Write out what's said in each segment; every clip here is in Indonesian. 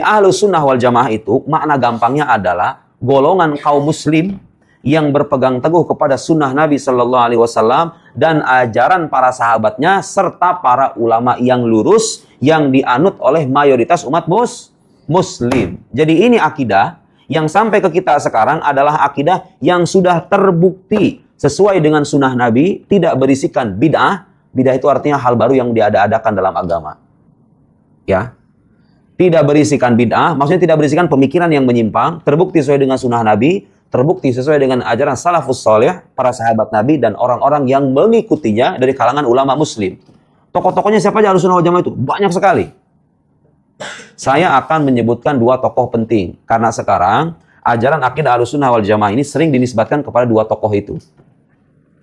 Ahlus Sunnah wal Jamaah itu makna gampangnya adalah golongan kaum muslim yang berpegang teguh kepada sunnah Nabi Shallallahu Alaihi Wasallam dan ajaran para sahabatnya serta para ulama yang lurus yang dianut oleh mayoritas umat muslim. Jadi ini akidah yang sampai ke kita sekarang adalah akidah yang sudah terbukti sesuai dengan sunnah Nabi, tidak berisikan bid'ah. Bid'ah itu artinya hal baru yang diada-adakan dalam agama. Ya, tidak berisikan bid'ah, maksudnya tidak berisikan pemikiran yang menyimpang, terbukti sesuai dengan sunnah Nabi, terbukti sesuai dengan ajaran salafus saleh, para sahabat Nabi dan orang-orang yang mengikutinya dari kalangan ulama muslim. Tokoh-tokohnya siapa aja Ahlus Sunnah wal Jamaah itu? Banyak sekali. Saya akan menyebutkan dua tokoh penting, karena sekarang ajaran akidah Ahlus Sunnah wal Jamaah ini sering dinisbatkan kepada dua tokoh itu.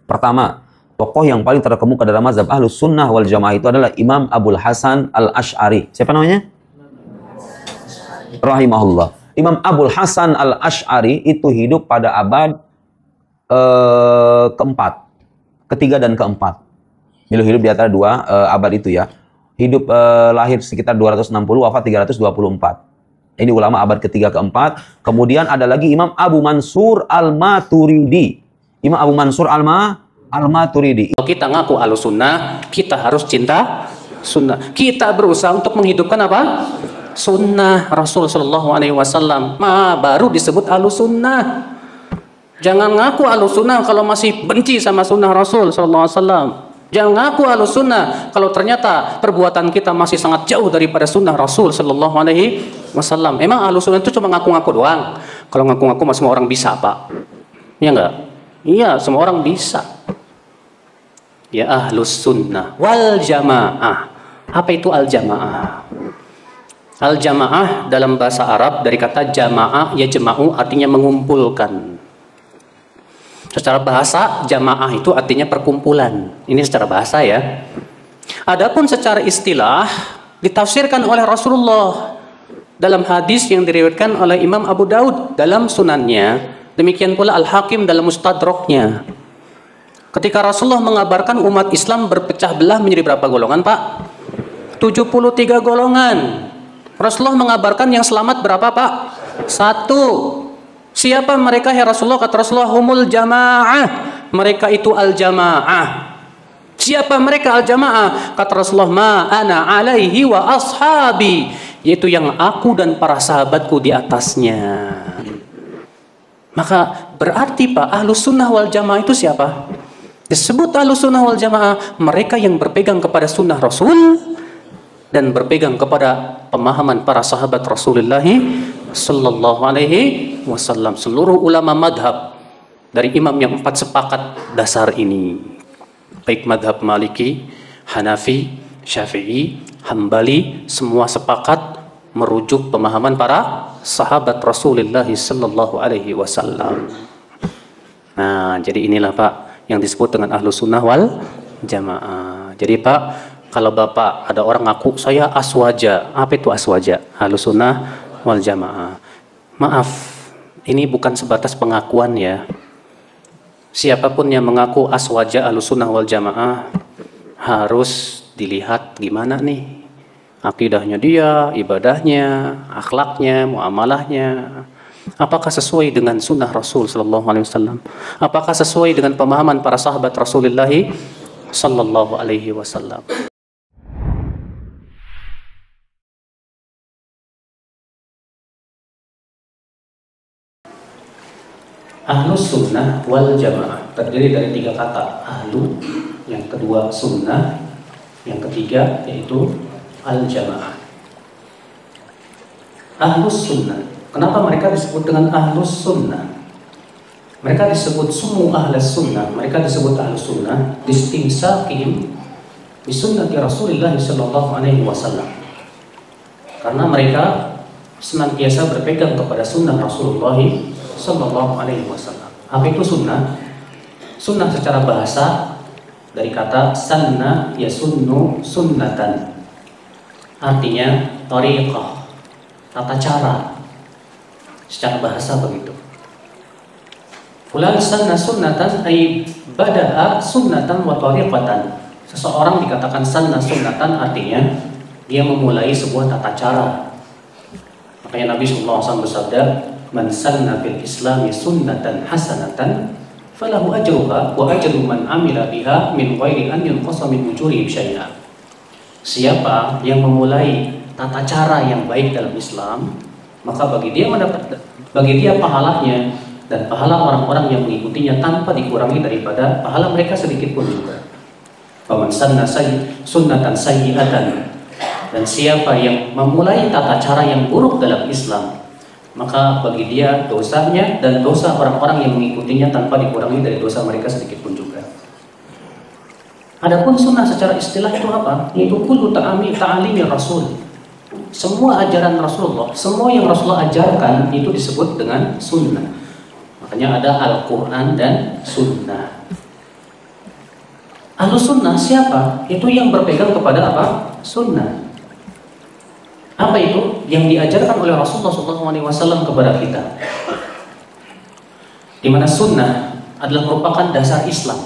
Pertama, tokoh yang paling terkemuka dalam mazhab Ahlus Sunnah wal Jamaah itu adalah Imam Abul Hasan Al-Asy'ari. Siapa namanya? Rahimahullah. Imam Abul Hasan Al-Asy'ari itu hidup pada abad keempat, ketiga dan keempat. Beliau hidup di antara dua abad itu ya. Hidup lahir sekitar 260, wafat 324. Ini ulama abad ketiga keempat. Kemudian ada lagi Imam Abu Mansur Al-Maturidi. Imam Abu Mansur Al-Maturidi. Kalau kita ngaku Ahlus Sunnah, kita harus cinta sunnah. Kita berusaha untuk menghidupkan apa? Sunnah Rasul Shallallahu Alaihi Wasallam. Baru disebut Ahlus Sunnah. Jangan ngaku Ahlus Sunnah kalau masih benci sama sunnah Rasul Shallallahu Alaihi Wasallam. Jangan ngaku Ahlus Sunnah kalau ternyata perbuatan kita masih sangat jauh daripada sunnah Rasul Shallallahu Alaihi Wasallam. Emang Ahlus Sunnah itu cuma ngaku-ngaku doang? Kalau ngaku-ngaku semua orang bisa, Pak? Ya enggak? Iya, semua orang bisa. Ya Ahlus Sunnah wal Jamaah. Apa itu al-jamaah? Al-jamaah dalam bahasa Arab dari kata jamaah, ya jama'u artinya mengumpulkan. Secara bahasa jamaah itu artinya perkumpulan. Ini secara bahasa ya. Adapun secara istilah ditafsirkan oleh Rasulullah dalam hadis yang diriwayatkan oleh Imam Abu Daud dalam sunannya. Demikian pula Al-Hakim dalam Mustadraknya. Ketika Rasulullah mengabarkan umat Islam berpecah belah menjadi berapa golongan, Pak? 73 golongan. Rasulullah mengabarkan yang selamat berapa, Pak? 1. Siapa mereka ya Rasulullah? Kata Rasulullah, humul jamaah. Mereka itu al-jamaah. Siapa mereka al-jamaah? Kata Rasulullah, ma ana alaihi wa ashabi. Yaitu yang aku dan para sahabatku di atasnya. Maka berarti Pak, Ahlus Sunnah wal Jamaah itu siapa? Disebut Ahlus Sunnah wal Jamaah mereka yang berpegang kepada sunnah Rasul dan berpegang kepada pemahaman para sahabat Rasulullah Sallallahu Alaihi Wasallam. Seluruh ulama madhab dari imam yang 4 sepakat dasar ini, baik madhab Maliki, Hanafi, Syafi'i, Hambali, semua sepakat merujuk pemahaman para sahabat Rasulullah Sallallahu Alaihi Wasallam. Nah, jadi inilah Pak yang disebut dengan Ahlus Sunnah wal Jamaah. Jadi Pak, kalau Bapak ada orang ngaku saya aswaja, apa itu aswaja? Ahlus Sunnah wal Jamaah. Maaf, ini bukan sebatas pengakuan ya. Siapapun yang mengaku aswaja Ahlus Sunnah wal Jamaah harus dilihat gimana nih akidahnya dia, ibadahnya, akhlaknya, muamalahnya. Apakah sesuai dengan sunnah Rasul Sallallahu Alaihi Wasallam? Apakah sesuai dengan pemahaman para sahabat Rasulullah Sallallahu Alaihi Wasallam? Ahlus Sunnah wal Jamaah terdiri dari 3 kata. Ahlu, yang kedua sunnah, yang ketiga yaitu al-jamaah. Ahlus Sunnah. Kenapa mereka disebut dengan Ahlus Sunnah? Mereka disebut sumu Ahlus Sunnah. Mereka disebut Ahlus Sunnah distimsakihim bisunnati Rasulullah Sallallahu Alaihi Wasallam. Karena mereka senantiasa berpegang kepada sunnah Rasulullah Sallallahu Alaihi Wasallam. Apa itu sunnah? Sunnah secara bahasa dari kata sanna yasunnu sunnatan. Artinya tariqah, tata cara. Secara bahasa begitu. Fulan sanna sunnatan ay bada'a sunnatan wa tariqatan. Seseorang dikatakan sanna sunnatan artinya dia memulai sebuah tata cara. Makanya Nabi SAW bersabda, "Man sanna fil Islami sunnatan hasanatan falahu ajruha wa ajru man amila biha min ghairi an yunqasa min ujurihim syai'a." Siapa yang memulai tata cara yang baik dalam Islam, maka bagi dia pahalanya dan pahala orang-orang yang mengikutinya tanpa dikurangi daripada pahala mereka sedikit pun juga. Faman sanna sunnatan sayyi'atan, dan siapa yang memulai tata cara yang buruk dalam Islam, maka bagi dia dosanya dan dosa orang-orang yang mengikutinya tanpa dikurangi dari dosa mereka sedikit pun juga. Adapun sunnah secara istilah itu apa? Yaitu kullu ta'alimi Rasul. Semua ajaran Rasulullah, semua yang Rasulullah ajarkan itu disebut dengan sunnah. Makanya ada Al-Quran dan sunnah. Ahlus sunnah siapa? Itu yang berpegang kepada apa? Sunnah. Apa itu? Yang diajarkan oleh Rasulullah SAW kepada kita. Di mana sunnah adalah merupakan dasar Islam.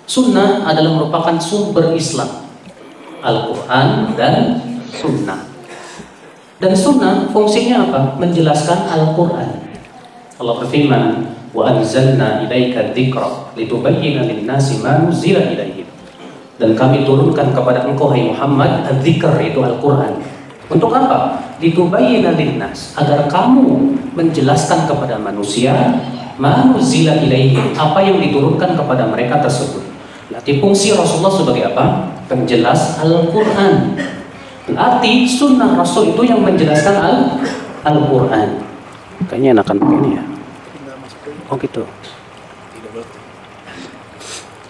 Sunnah adalah merupakan sumber Islam. Al-Quran dan sunnah. Dan sunnah fungsinya apa? Menjelaskan Al-Quran. Allah berfirman, "Wa anzalna ilaika dzikra litubayyana lin-nasi ma nuzila ilaihim." Dan kami turunkan kepada engkau hai Muhammad adzikr, itu Al-Quran. Untuk apa? Litubayyana lin-nas, agar kamu menjelaskan kepada manusia ma nuzila ilaihim, apa yang diturunkan kepada mereka tersebut. Berarti fungsi Rasulullah sebagai apa? Penjelas Al-Quran. Berarti sunnah Rasul itu yang menjelaskan Al-Quran. Kayaknya enakan begini ya. Oh gitu.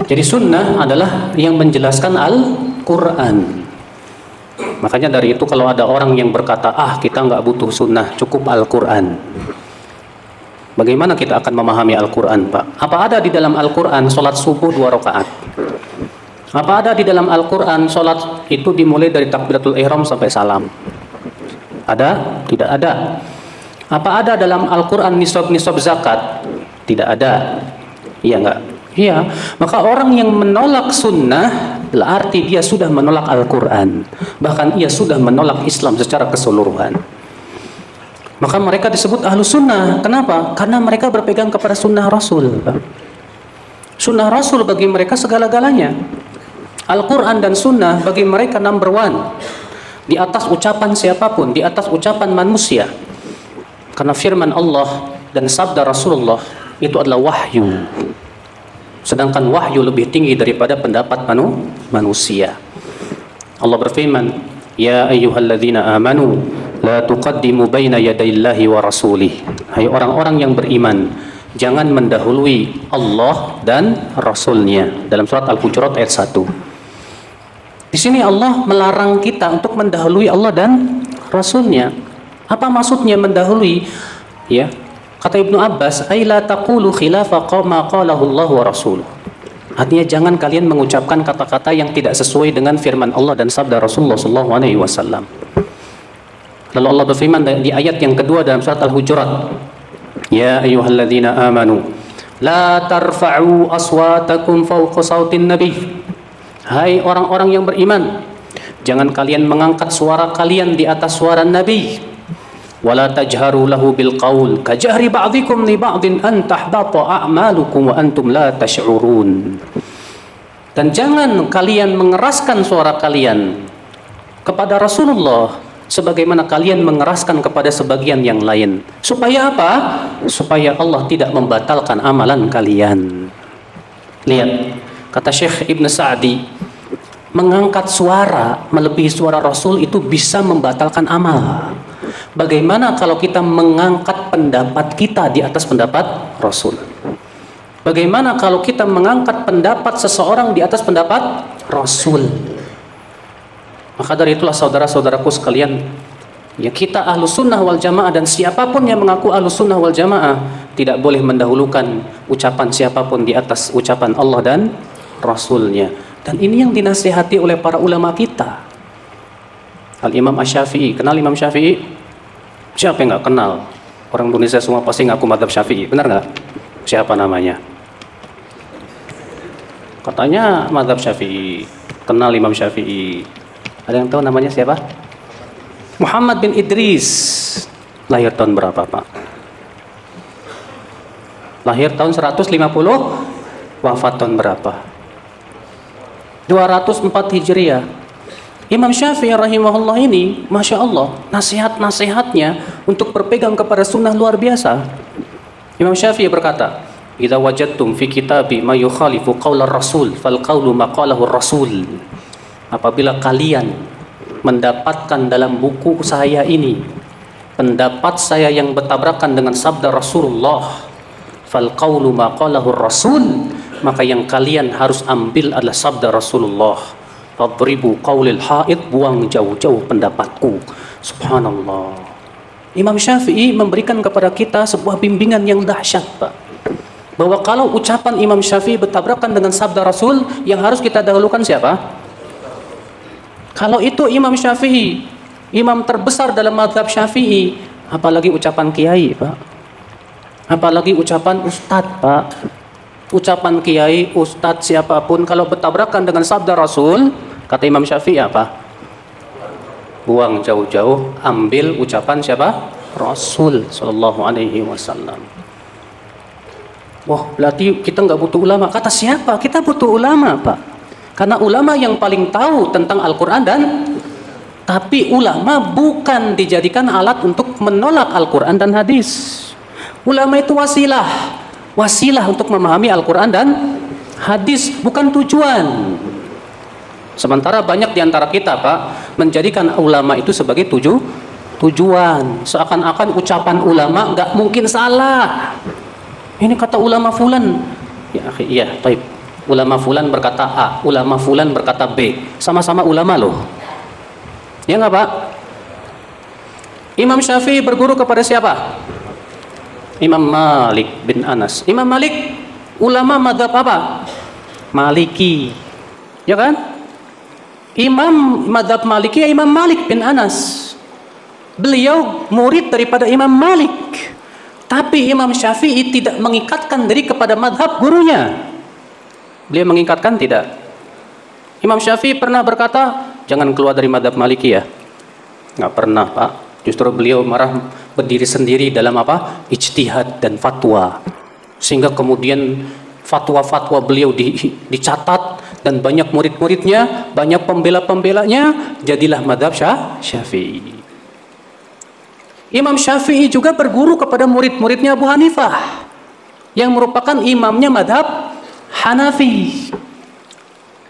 Jadi sunnah adalah yang menjelaskan Al-Quran. Makanya dari itu kalau ada orang yang berkata, kita nggak butuh sunnah, cukup Al-Quran. Bagaimana kita akan memahami Al-Quran, Pak? Apa ada di dalam Al-Quran sholat subuh 2 rakaat? Apa ada di dalam Al-Quran sholat itu dimulai dari takbiratul ihram sampai salam? Ada? Tidak ada. Apa ada dalam Al-Quran nisab zakat? Tidak ada. Iya enggak? Iya. Maka orang yang menolak sunnah berarti dia sudah menolak Al-Quran. Bahkan ia sudah menolak Islam secara keseluruhan. Maka mereka disebut ahlus sunnah. Kenapa? Karena mereka berpegang kepada sunnah Rasul. Sunnah Rasul bagi mereka segala-galanya. Al-Quran dan sunnah bagi mereka number one. Di atas ucapan siapapun, di atas ucapan manusia. Karena firman Allah dan sabda Rasulullah itu adalah wahyu. Sedangkan wahyu lebih tinggi daripada pendapat manusia. Allah berfirman, "Ya ayyuhalladzina amanu la tuqaddimu baina yadayillahi wa rasulih." Hai orang-orang yang beriman, jangan mendahului Allah dan Rasulnya. Dalam surat Al-Hujurat ayat 1. Di sini Allah melarang kita untuk mendahului Allah dan Rasulnya. Apa maksudnya mendahului? Ya, kata Ibnu Abbas, "Ai la taqulu khilafa ma qalahu Allah wa rasul." Artinya jangan kalian mengucapkan kata-kata yang tidak sesuai dengan firman Allah dan sabda Rasulullah SAW. Lalu Allah berfirman di ayat yang kedua dalam surat Al-Hujurat, "Ya ayyuhalladzina amanu la tarfa'u aswatakum fawqa sautin nabi." Hai orang-orang yang beriman, jangan kalian mengangkat suara kalian di atas suara Nabi. Wala tajharu lahu bil qaul kajahri ba'dikum li ba'din an tahbata a'malukum wa antum la tash'urun. Dan jangan kalian mengeraskan suara kalian kepada Rasulullah sebagaimana kalian mengeraskan kepada sebagian yang lain. Supaya apa? Supaya Allah tidak membatalkan amalan kalian. Lihat, kata Syekh Ibn Sa'di, mengangkat suara melebihi suara Rasul itu bisa membatalkan amal. Bagaimana kalau kita mengangkat pendapat kita di atas pendapat Rasul? Bagaimana kalau kita mengangkat pendapat seseorang di atas pendapat Rasul? Maka dari itulah saudara-saudaraku sekalian, ya kita ahlus sunnah wal jamaah, dan siapapun yang mengaku ahlus sunnah wal jamaah tidak boleh mendahulukan ucapan siapapun di atas ucapan Allah dan Rasulnya. Dan ini yang dinasihati oleh para ulama kita. Al-Imam Asy-Syafi'i, kenal Imam Syafi'i? Siapa yang nggak kenal? Orang Indonesia semua pasti ngaku mazhab Syafi'i, benar nggak? Siapa namanya? Katanya mazhab Syafi'i, kenal Imam Syafi'i. Ada yang tahu namanya siapa? Muhammad bin Idris lahir tahun berapa, Pak? Lahir tahun 150, wafat tahun berapa? 204 Hijriah. Imam Syafi'i rahimahullah ini, Masya Allah, nasihat-nasihatnya untuk berpegang kepada sunnah luar biasa. Imam Syafi'i berkata, "Idza wajadtum fi kitabi ma yukhalifu qaular rasul fal qaulu ma qalahu rasul." Apabila kalian mendapatkan dalam buku saya ini pendapat saya yang bertabrakan dengan sabda Rasulullah, fal qaulu ma qalahu rasul, maka yang kalian harus ambil adalah sabda Rasulullah. Fadribu qaulil haid, buang jauh-jauh pendapatku. Subhanallah. Imam Syafi'i memberikan kepada kita sebuah bimbingan yang dahsyat, Pak. Bahwa kalau ucapan Imam Syafi'i bertabrakan dengan sabda Rasul, yang harus kita dahulukan siapa? Kalau itu Imam Syafi'i, imam terbesar dalam mazhab Syafi'i, apalagi ucapan kiai, Pak. Apalagi ucapan ustadz, Pak. Ucapan kiai, ustadz, siapapun kalau bertabrakan dengan sabda Rasul, kata Imam Syafi'i apa? Buang jauh-jauh, ambil ucapan siapa? Rasul sallallahu alaihi wasallam. Wah, berarti kita nggak butuh ulama. Kata siapa? Kita butuh ulama, Pak. Karena ulama yang paling tahu tentang Al-Quran tapi ulama bukan dijadikan alat untuk menolak Al-Quran dan hadis. Ulama itu wasilah untuk memahami Al-Quran dan hadis, bukan tujuan. Sementara banyak diantara kita, Pak, menjadikan ulama itu sebagai tujuan. Seakan-akan ucapan ulama nggak mungkin salah. Ini kata ulama fulan. Ya, iya, taib. Ulama fulan berkata A, ulama fulan berkata B. Sama-sama ulama loh. Ya nggak, Pak? Imam Syafi'i berguru kepada siapa? Imam Malik bin Anas. Imam Malik ulama mazhab apa? Maliki. Ya kan? Imam mazhab Maliki ya Imam Malik bin Anas. Beliau murid daripada Imam Malik. Tapi Imam Syafi'i tidak mengikatkan diri kepada mazhab gurunya. Beliau mengikatkan tidak? Imam Syafi'i pernah berkata, jangan keluar dari mazhab Maliki ya. Nggak pernah, Pak. Justru beliau berdiri sendiri dalam apa? Ijtihad dan fatwa. Sehingga kemudian fatwa-fatwa beliau dicatat dan banyak murid-muridnya, banyak pembela-pembelanya, jadilah mazhab Syafi'i. Imam Syafi'i juga berguru kepada murid-muridnya Abu Hanifah yang merupakan imamnya mazhab Hanafi.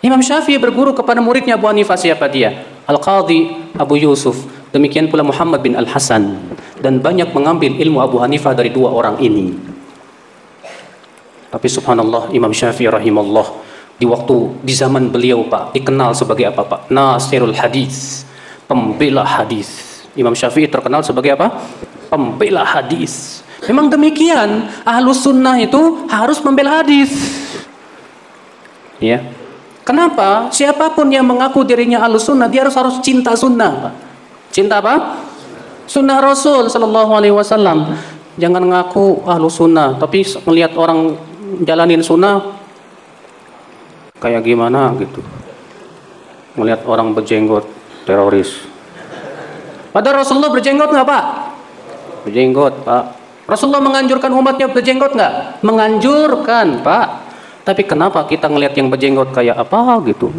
Imam Syafi'i berguru kepada muridnya Abu Hanifah, siapa dia? Al-Qadhi Abu Yusuf. Demikian pula Muhammad bin Al-Hasan, dan banyak mengambil ilmu Abu Hanifah dari dua orang ini. Tapi subhanallah, Imam Syafi'i rahimahullah di zaman beliau, Pak, dikenal sebagai apa, Pak? Nasirul hadis, pembela hadis. Imam Syafi'i terkenal sebagai apa? Pembela hadis. Memang demikian, Ahlus Sunnah itu harus membela hadis. Ya. Kenapa? Siapapun yang mengaku dirinya Ahlus Sunnah, dia harus cinta sunnah, Pak. Cinta apa? Sunnah Rasul sallallahu alaihi wasallam. Jangan ngaku Ahlus Sunnah tapi melihat orang jalanin sunnah kayak gimana gitu. Melihat orang berjenggot, teroris. Padahal Rasulullah berjenggot nggak, Pak? Berjenggot, Pak. Rasulullah menganjurkan umatnya berjenggot nggak? Menganjurkan, Pak. Tapi kenapa kita ngelihat yang berjenggot kayak apa gitu?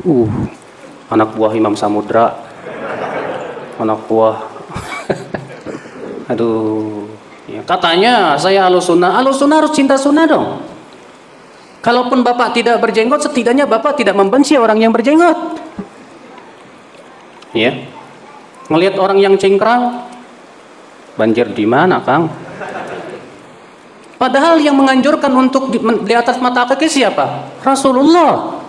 Anak buah Imam Samudra, anak buah. Aduh. Ya, katanya saya Ahlus Sunnah. Ahlus Sunnah harus cinta sunnah dong. Kalaupun Bapak tidak berjenggot, setidaknya Bapak tidak membenci orang yang berjenggot. Ya. Ngelihat orang yang cingkrang, banjir di mana, Kang? Padahal yang menganjurkan untuk di atas mata kaki siapa? Rasulullah.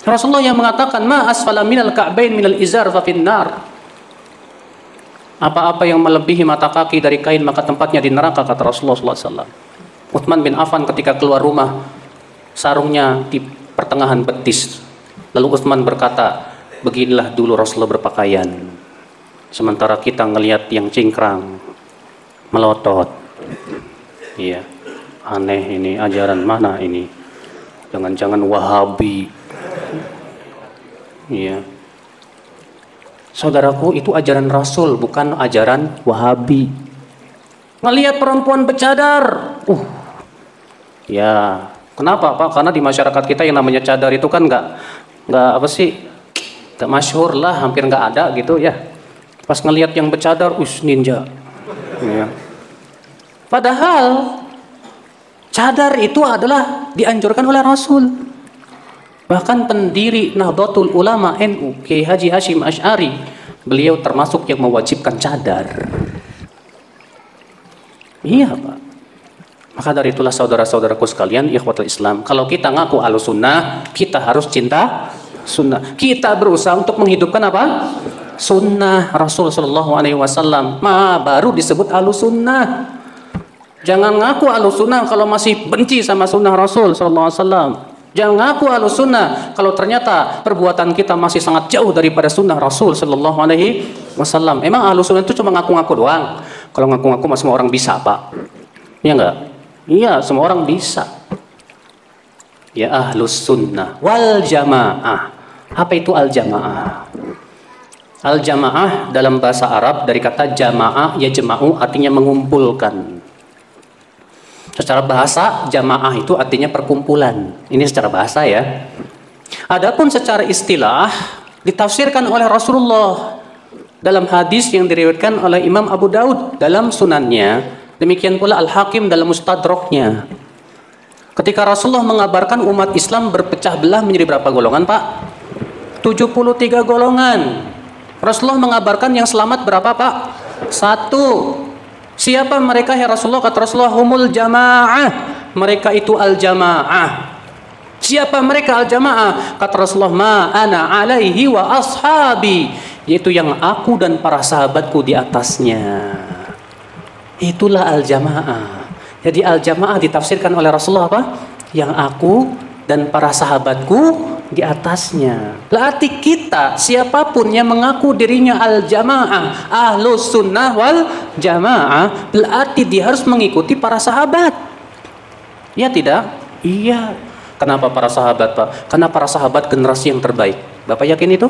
Rasulullah yang mengatakan, ma asfala minal ka'bain minal izar fa finnar. Apa-apa yang melebihi mata kaki dari kain maka tempatnya di neraka, kata Rasulullah SAW. Utsman bin Affan ketika keluar rumah, sarungnya di pertengahan betis. Lalu Utsman berkata, beginilah dulu Rasulullah berpakaian. Sementara kita ngelihat yang cingkrang, melotot. Iya, aneh ini, ajaran mana ini? Jangan-jangan Wahabi. Iya. Saudaraku, itu ajaran Rasul, bukan ajaran Wahabi. Ngelihat perempuan bercadar, ya, kenapa Pak? Karena di masyarakat kita yang namanya cadar itu kan nggak apa sih, nggak masyhur lah, hampir nggak ada gitu ya. Pas ngelihat yang bercadar, ninja. Ya. Padahal cadar itu adalah dianjurkan oleh Rasul. Bahkan pendiri Nahdlatul Ulama NU, Kiai Haji Hashim Asy'ari, beliau termasuk yang mewajibkan cadar. Iya Pak. Maka dari itulah saudara-saudaraku sekalian, ikhwatul Islam, kalau kita ngaku Ahlussunnah, kita harus cinta sunnah. Kita berusaha untuk menghidupkan apa? Sunnah Rasul Shallallahu Alaihi Wasallam. Baru disebut Ahlussunnah. Jangan ngaku Ahlussunnah kalau masih benci sama sunnah Rasul Shallallahu Alaihi Wasallam. Jangan ngaku Ahlussunnah kalau ternyata perbuatan kita masih sangat jauh daripada sunnah Rasul Shallallahu Alaihi Wasallam. Emang Ahlussunnah itu cuma ngaku-ngaku doang? Kalau ngaku-ngaku semua orang bisa Pak? Iya enggak? Iya, semua orang bisa. Ya Ahlussunnah wal Jamaah. Apa itu al-jamaah? Al-jamaah dalam bahasa Arab dari kata jamaah, ya jema'u, artinya mengumpulkan. Secara bahasa, jamaah itu artinya perkumpulan. Ini secara bahasa ya. Adapun secara istilah, ditafsirkan oleh Rasulullah dalam hadis yang diriwayatkan oleh Imam Abu Daud dalam sunannya. Demikian pula Al-Hakim dalam Mustadraknya. Ketika Rasulullah mengabarkan umat Islam berpecah belah menjadi berapa golongan Pak? 73 golongan. Rasulullah mengabarkan yang selamat berapa Pak? 1. Siapa mereka ya Rasulullah? Kata Rasulullah, humul jamaah. Mereka itu al-jamaah. Siapa mereka al-jamaah? Kata Rasulullah, ma ana alaihi wa ashabi. Yaitu yang aku dan para sahabatku di atasnya. Itulah al-jamaah. Jadi al-jamaah ditafsirkan oleh Rasulullah apa? Yang aku dan para sahabatku di atasnya. Berarti kita, siapapun yang mengaku dirinya al-jamaah, ahlus sunnah wal jamaah, berarti dia harus mengikuti para sahabat. Ya tidak? Iya. Kenapa para sahabat Pak? Karena para sahabat generasi yang terbaik. Bapak yakin itu?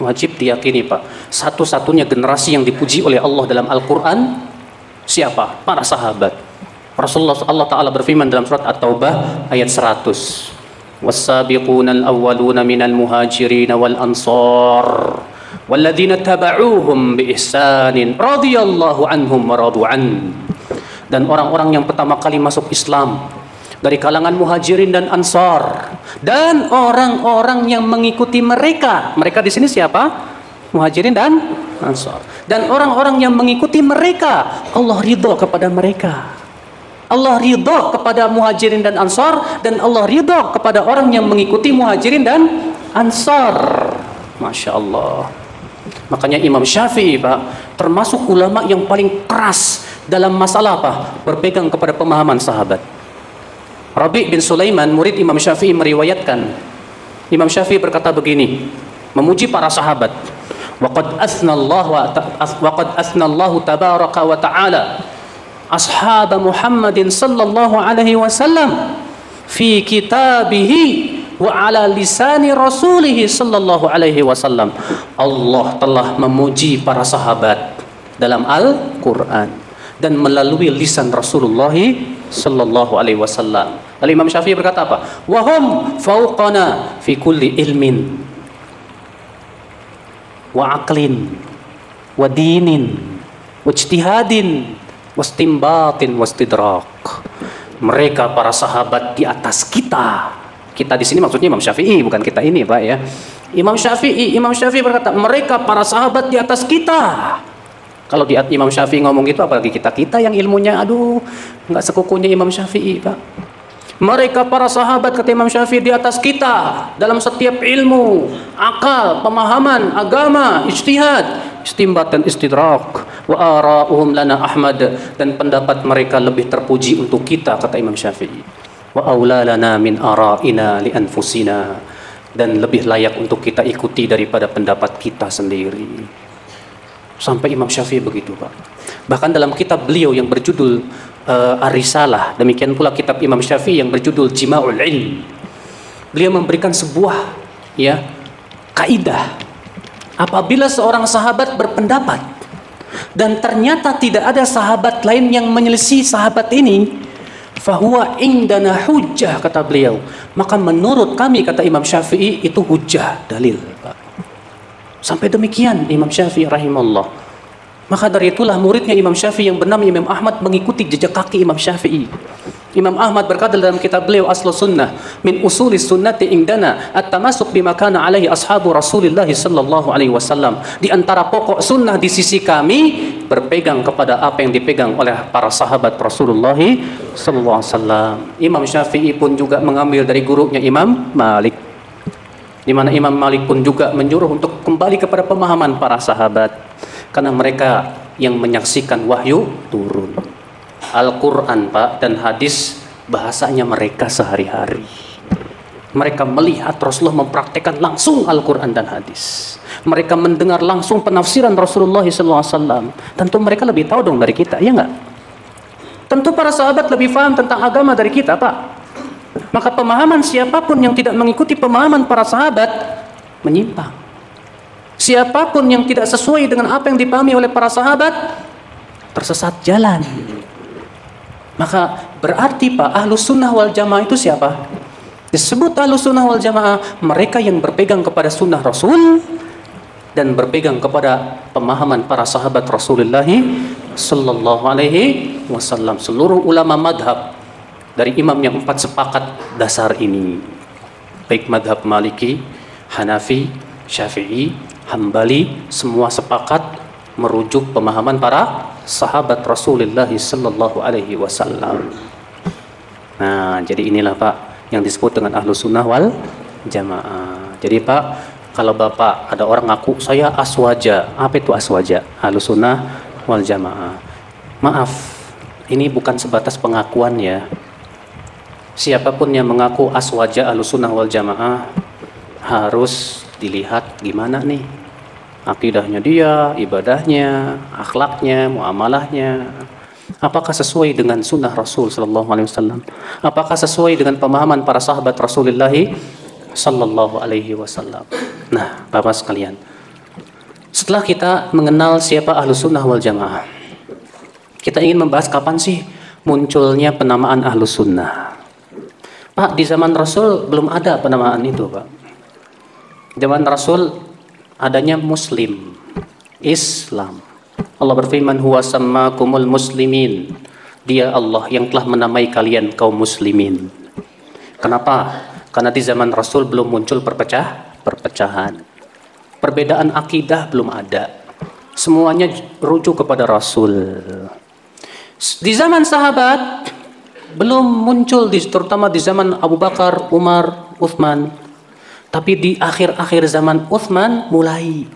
Wajib diyakini Pak. Satu-satunya generasi yang dipuji oleh Allah dalam Al-Quran, siapa? Para sahabat. Rasulullah Allah Ta'ala berfirman dalam surat At-Taubah ayat 100. والسابقون الأولون من المهاجرين والأنصار والذين تبعوهم بإحسان رضي الله عنهم ورضوا عنه. Dan orang-orang yang pertama kali masuk Islam dari kalangan muhajirin dan ansar, dan orang-orang yang mengikuti mereka. Mereka di sini siapa? Muhajirin dan ansar. Dan orang-orang yang mengikuti mereka, Allah ridho kepada mereka. Allah ridho kepada muhajirin dan ansar, dan Allah ridho kepada orang yang mengikuti muhajirin dan ansar. Masya Allah. Makanya Imam Syafi'i Pak, termasuk ulama yang paling keras dalam masalah apa? Berpegang kepada pemahaman sahabat. Rabi' bin Sulaiman, murid Imam Syafi'i, meriwayatkan Imam Syafi'i berkata begini, memuji para sahabat. Waqad asnallahu tabaraka wa ta'ala ashab Muhammadin sallallahu alaihi wasallam fi kitabihi wa ala lisani rasulih sallallahu alaihi wasallam. Allah telah memuji para sahabat dalam Al-Quran dan melalui lisan Rasulullah sallallahu alaihi wasallam. Lalu Imam Syafi'i berkata apa? Wa hum fauqana fi kulli ilmin wa aqlin wa dinin wa ijtihadin wastimbatin wastidrak. Mereka para sahabat di atas kita. Kita di sini maksudnya Imam Syafi'i, bukan kita ini Pak ya. Imam Syafi'i berkata, mereka para sahabat di atas kita. Kalau di Imam Syafi'i ngomong gitu, apalagi kita yang ilmunya nggak sekukunya Imam Syafi'i Pak. Mereka para sahabat, kata Imam Syafi'i, di atas kita dalam setiap ilmu, akal, pemahaman, agama, ijtihad, istimbat dan istidrak. Wa ara'uhum lana Ahmad, dan pendapat mereka lebih terpuji untuk kita, kata Imam Syafi'i. Wa aula lana min ara'ina li anfusina, dan lebih layak untuk kita ikuti daripada pendapat kita sendiri. Sampai Imam Syafi'i begitu Pak. Bahkan dalam kitab beliau yang berjudul Ar-Risalah, demikian pula kitab Imam Syafi'i yang berjudul Jima'ul Ilm, beliau memberikan sebuah kaidah Apabila seorang sahabat berpendapat dan ternyata tidak ada sahabat lain yang menyelisih sahabat ini, fahuwa indana hujjah, kata beliau, maka menurut kami, kata Imam Syafi'i, itu hujjah, dalil. Sampai demikian Imam Syafi'i rahimahullah. Maka dari itulah muridnya Imam Syafi'i yang bernama Imam Ahmad mengikuti jejak kaki Imam Syafi'i. Imam Ahmad berkata dalam kitab beliau Aslus Sunnah, min usulis sunnati indana at-tamasuk bima kana alaihi ashabu Rasulillah sallallahu alaihi wasallam. Di antara pokok sunnah di sisi kami, berpegang kepada apa yang dipegang oleh para sahabat Rasulullah sallallahu alaihi wasallam. Imam Syafi'i pun juga mengambil dari gurunya Imam Malik, di mana Imam Malik pun juga menyuruh untuk kembali kepada pemahaman para sahabat, karena mereka yang menyaksikan wahyu turun. Al-Quran, Pak, dan hadis bahasanya mereka sehari-hari. Mereka melihat Rasulullah mempraktekkan langsung Al-Quran dan hadis. Mereka mendengar langsung penafsiran Rasulullah SAW. Tentu mereka lebih tahu dong dari kita, ya nggak? Tentu para sahabat lebih paham tentang agama dari kita, Pak. Maka pemahaman siapapun yang tidak mengikuti pemahaman para sahabat menyimpang. Siapapun yang tidak sesuai dengan apa yang dipahami oleh para sahabat tersesat jalan. Maka berarti, Pak, Ahlus Sunnah wal Jamaah itu siapa? Disebut Ahlus Sunnah wal Jamaah mereka yang berpegang kepada sunnah Rasul dan berpegang kepada pemahaman para sahabat Rasulullah sallallahu alaihi wasallam. Seluruh ulama madhab dari imam yang 4 sepakat dasar ini, baik madhab Maliki, Hanafi, Syafi'i, Hambali, semua sepakat merujuk pemahaman para sahabat Rasulullah sallallahu alaihi wasallam. Nah, jadi inilah, Pak, yang disebut dengan Ahlus Sunnah wal Jamaah. Jadi, Pak, kalau Bapak ada orang ngaku saya aswaja, apa itu aswaja? Ahlus Sunnah wal Jamaah. Maaf, ini bukan sebatas pengakuan ya. Siapapun yang mengaku aswaja Ahlus Sunnah wal Jamaah harus dilihat gimana nih akidahnya dia, ibadahnya, akhlaknya, muamalahnya. Apakah sesuai dengan sunnah Rasul sallallahu alaihi wasallam? Apakah sesuai dengan pemahaman para sahabat Rasulullah sallallahu alaihi wasallam? Nah, Bapak sekalian, setelah kita mengenal siapa Ahlus Sunnah wal Jamaah, kita ingin membahas kapan sih munculnya penamaan Ahlus Sunnah. Pak, di zaman Rasul belum ada penamaan itu, Pak. Zaman Rasul adanya Muslim, Islam. Allah berfirman, huwa sammakumul muslimin. Dia Allah yang telah menamai kalian kaum muslimin. Kenapa? Karena di zaman Rasul belum muncul perpecahan. Perbedaan akidah belum ada. Semuanya rujuk kepada Rasul. Di zaman sahabat belum muncul, terutama di zaman Abu Bakar, Umar, Uthman. Tapi di akhir-akhir zaman Uthman mulai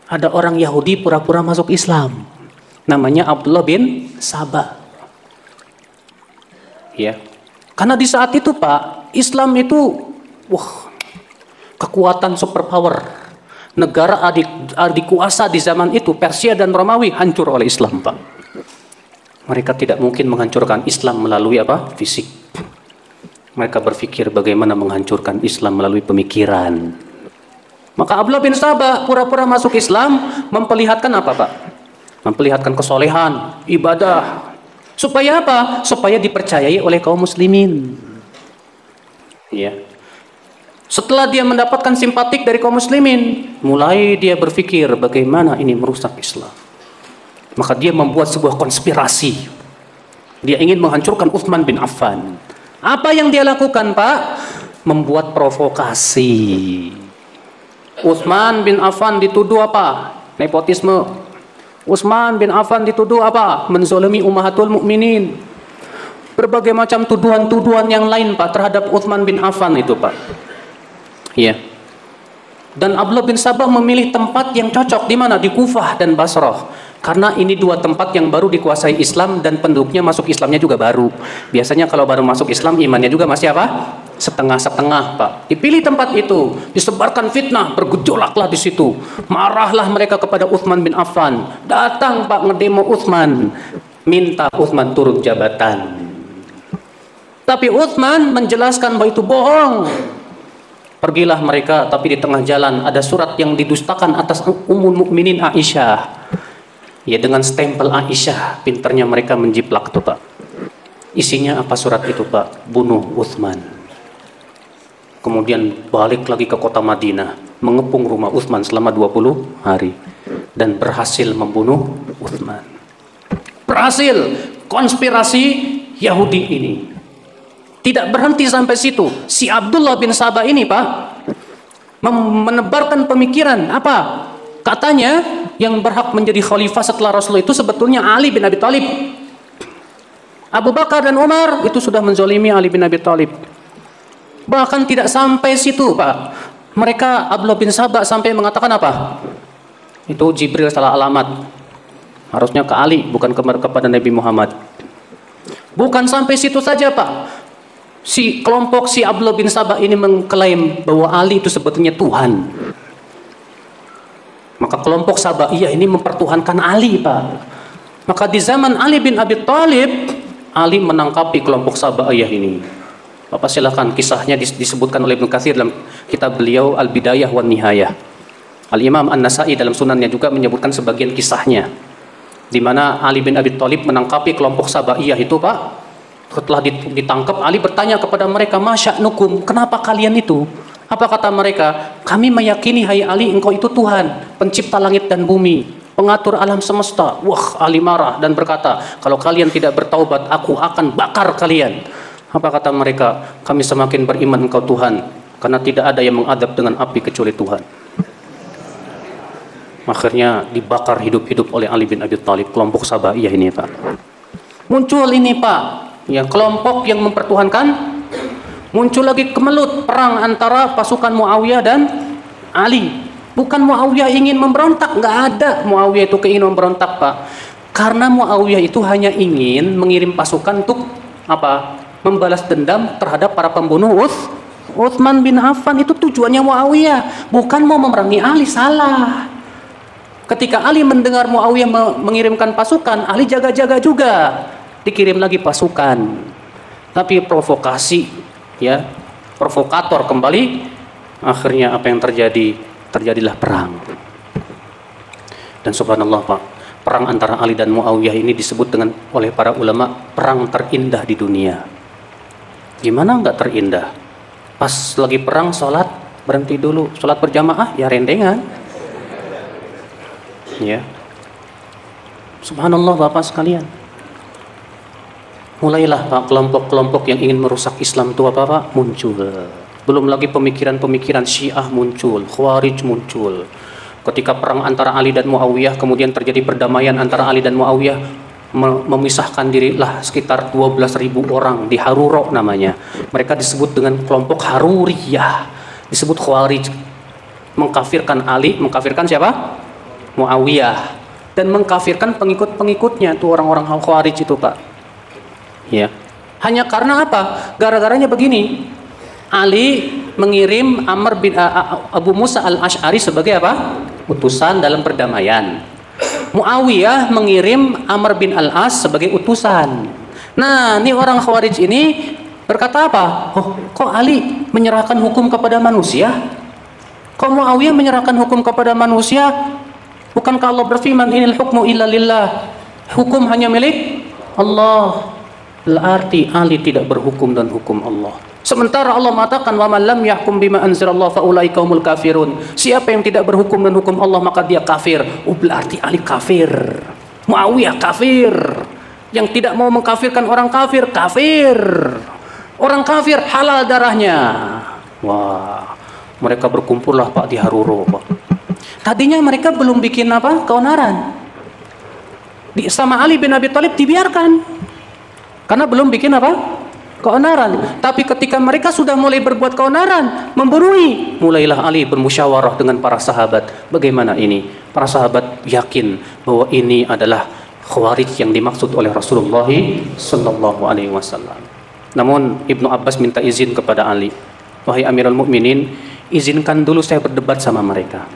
ada orang Yahudi pura-pura masuk Islam. Namanya Abdullah bin Sabah. Ya. Karena di saat itu, Pak, Islam itu kekuatan superpower. Negara adik kuasa di zaman itu, Persia dan Romawi, hancur oleh Islam, Pak. Mereka tidak mungkin menghancurkan Islam melalui apa? Fisik. Mereka berpikir bagaimana menghancurkan Islam melalui pemikiran. Maka Abdullah bin Sabah pura-pura masuk Islam, memperlihatkan apa, Pak? Memperlihatkan kesolehan, ibadah. Supaya apa? Supaya dipercayai oleh kaum muslimin. Ya. Setelah dia mendapatkan simpatik dari kaum muslimin, mulai dia berpikir bagaimana ini merusak Islam. Maka dia membuat sebuah konspirasi. Dia ingin menghancurkan Utsman bin Affan. Apa yang dia lakukan, Pak? Membuat provokasi. Utsman bin Affan dituduh apa? Nepotisme. Utsman bin Affan dituduh apa? Menzolimi ummahatul mukminin. Berbagai macam tuduhan-tuduhan yang lain, Pak, terhadap Utsman bin Affan itu, Pak. Iya. Dan Abdullah bin Sabah memilih tempat yang cocok di mana? Di Kufah dan Basrah. Karena ini dua tempat yang baru dikuasai Islam dan penduduknya masuk Islamnya juga baru. Biasanya kalau baru masuk Islam imannya juga masih apa? Setengah-setengah, Pak. Dipilih tempat itu, disebarkan fitnah, bergejolaklah di situ. Marahlah mereka kepada Utsman bin Affan. Datang, Pak, ngedemo Utsman, minta Utsman turun jabatan. Tapi Utsman menjelaskan bahwa itu bohong. Pergilah mereka, tapi di tengah jalan ada surat yang didustakan atas Ummul Mukminin Aisyah. Ya, dengan stempel Aisyah, pinternya mereka menjiplak itu, Pak. Isinya apa surat itu, Pak? Bunuh Utsman. Kemudian balik lagi ke kota Madinah, mengepung rumah Utsman selama 20 hari dan berhasil membunuh Utsman. Berhasil konspirasi Yahudi ini. Tidak berhenti sampai situ. Si Abdullah bin Sabah ini, Pak, menebarkan pemikiran apa? Katanya yang berhak menjadi khalifah setelah Rasulullah itu sebetulnya Ali bin Abi Thalib. Abu Bakar dan Umar itu sudah menzolimi Ali bin Abi Thalib. Bahkan tidak sampai situ, Pak. Mereka, Abdullah bin Sabah sampai mengatakan apa? Itu Jibril salah alamat. Harusnya ke Ali, bukan kepada Nabi Muhammad. Bukan sampai situ saja, Pak. Si Abdullah bin Sabah ini mengklaim bahwa Ali itu sebetulnya Tuhan. Maka kelompok Sabaiyah ini mempertuhankan Ali, Pak. Maka di zaman Ali bin Abi Thalib, Ali menangkapi kelompok Sabaiyah ini. Bapak silakan, kisahnya disebutkan oleh Ibnu Katsir dalam kitab beliau Al-Bidayah wan Nihayah. Al-Imam An-Nasa'i dalam sunannya juga menyebutkan sebagian kisahnya, di mana Ali bin Abi Thalib menangkapi kelompok Sabaiyah itu, Pak. Setelah ditangkap, Ali bertanya kepada mereka, "Masya'nukum, kenapa kalian itu?" Apa kata mereka? "Kami meyakini, hai Ali, engkau itu Tuhan, pencipta langit dan bumi, pengatur alam semesta." Wah, Ali marah dan berkata, "Kalau kalian tidak bertaubat, aku akan bakar kalian." Apa kata mereka? "Kami semakin beriman engkau Tuhan, karena tidak ada yang mengadab dengan api kecuali Tuhan." Akhirnya dibakar hidup-hidup oleh Ali bin Abi Thalib, kelompok Sabaiyah ini, Pak. Muncul ini, Pak, ya, kelompok yang mempertuhankan. Muncul lagi kemelut perang antara pasukan Muawiyah dan Ali. Bukan Muawiyah ingin memberontak, nggak ada Muawiyah itu keinginan memberontak, Pak. Karena Muawiyah itu hanya ingin mengirim pasukan untuk apa? Membalas dendam terhadap para pembunuh Utsman bin Affan. Itu tujuannya Muawiyah, bukan mau memerangi Ali. Salah. Ketika Ali mendengar Muawiyah mengirimkan pasukan, Ali jaga-jaga juga. Dikirim lagi pasukan, tapi provokasi, ya, provokator kembali. Akhirnya apa yang terjadi? Terjadilah perang. Dan subhanallah, Pak, perang antara Ali dan Muawiyah ini disebut oleh para ulama perang terindah di dunia. Gimana nggak terindah? Pas lagi perang, sholat berhenti dulu, sholat berjamaah ya rendengan, ya. Subhanallah, Bapak sekalian. Mulailah, Pak, kelompok-kelompok yang ingin merusak Islam itu apa, Pak? Muncul. Belum lagi pemikiran-pemikiran Syiah muncul, Khawarij muncul. Ketika perang antara Ali dan Muawiyah, kemudian terjadi perdamaian antara Ali dan Muawiyah, memisahkan dirilah sekitar 12.000 orang di Haruro namanya. Mereka disebut dengan kelompok Haruriyah, disebut Khawarij. Mengkafirkan Ali, mengkafirkan siapa? Muawiyah. Dan mengkafirkan pengikut-pengikutnya, tuh orang-orang Khawarij itu, Pak. Ya, hanya karena apa? Gara-garanya begini. Ali mengirim Abu Musa al-Ash'ari sebagai apa? Utusan dalam perdamaian. Muawiyah mengirim Amr bin al-As sebagai utusan. Nah, ini orang Khawarij ini berkata apa? Oh, kok Ali menyerahkan hukum kepada manusia? Kok Muawiyah menyerahkan hukum kepada manusia? Bukankah Allah berfirman, "Inil hukmu illa lillah." Hukum hanya milik Allah. Berarti Ali tidak berhukum dan hukum Allah. Sementara Allah mengatakan, "Wa man lam yahkum bima anzalallahu fa ulaika humul kafirun." Siapa yang tidak berhukum dan hukum Allah maka dia kafir. Oh, berarti Ali kafir. Muawiyah kafir. Yang tidak mau mengkafirkan orang kafir, kafir. Orang kafir halal darahnya. Wah, mereka berkumpullah, Pak, di Haruro, Pak. Tadinya mereka belum bikin apa? Keonaran. Sama Ali bin Abi Thalib dibiarkan. Karena belum bikin apa? Keonaran. Tapi ketika mereka sudah mulai berbuat keonaran, memburui, mulailah Ali bermusyawarah dengan para sahabat. Bagaimana ini? Para sahabat yakin bahwa ini adalah Khawarij yang dimaksud oleh Rasulullah sallallahu alaihi wasallam. Namun Ibnu Abbas minta izin kepada Ali. "Wahai Amirul Mukminin, izinkan dulu saya berdebat sama mereka.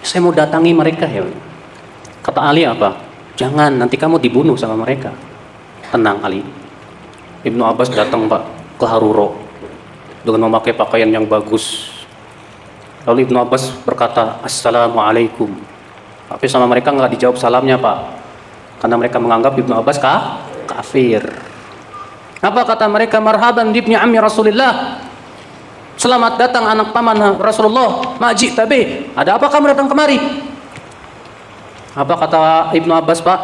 Saya mau datangi mereka, ya." Kata Ali apa? "Jangan, nanti kamu dibunuh sama mereka." Tenang, Ali. Ibnu Abbas datang, Pak, ke Haruro dengan memakai pakaian yang bagus, Lalu Ibnu Abbas berkata, Assalamualaikum. Tapi sama mereka nggak dijawab salamnya, Pak. Karena mereka menganggap Ibnu Abbas kafir. Apa kata mereka? Marhaban ibni ammi Rasulillah. Selamat datang anak paman Rasulullah. Maji tabi. Ada apa kamu datang kemari? Apa kata Ibnu Abbas, Pak?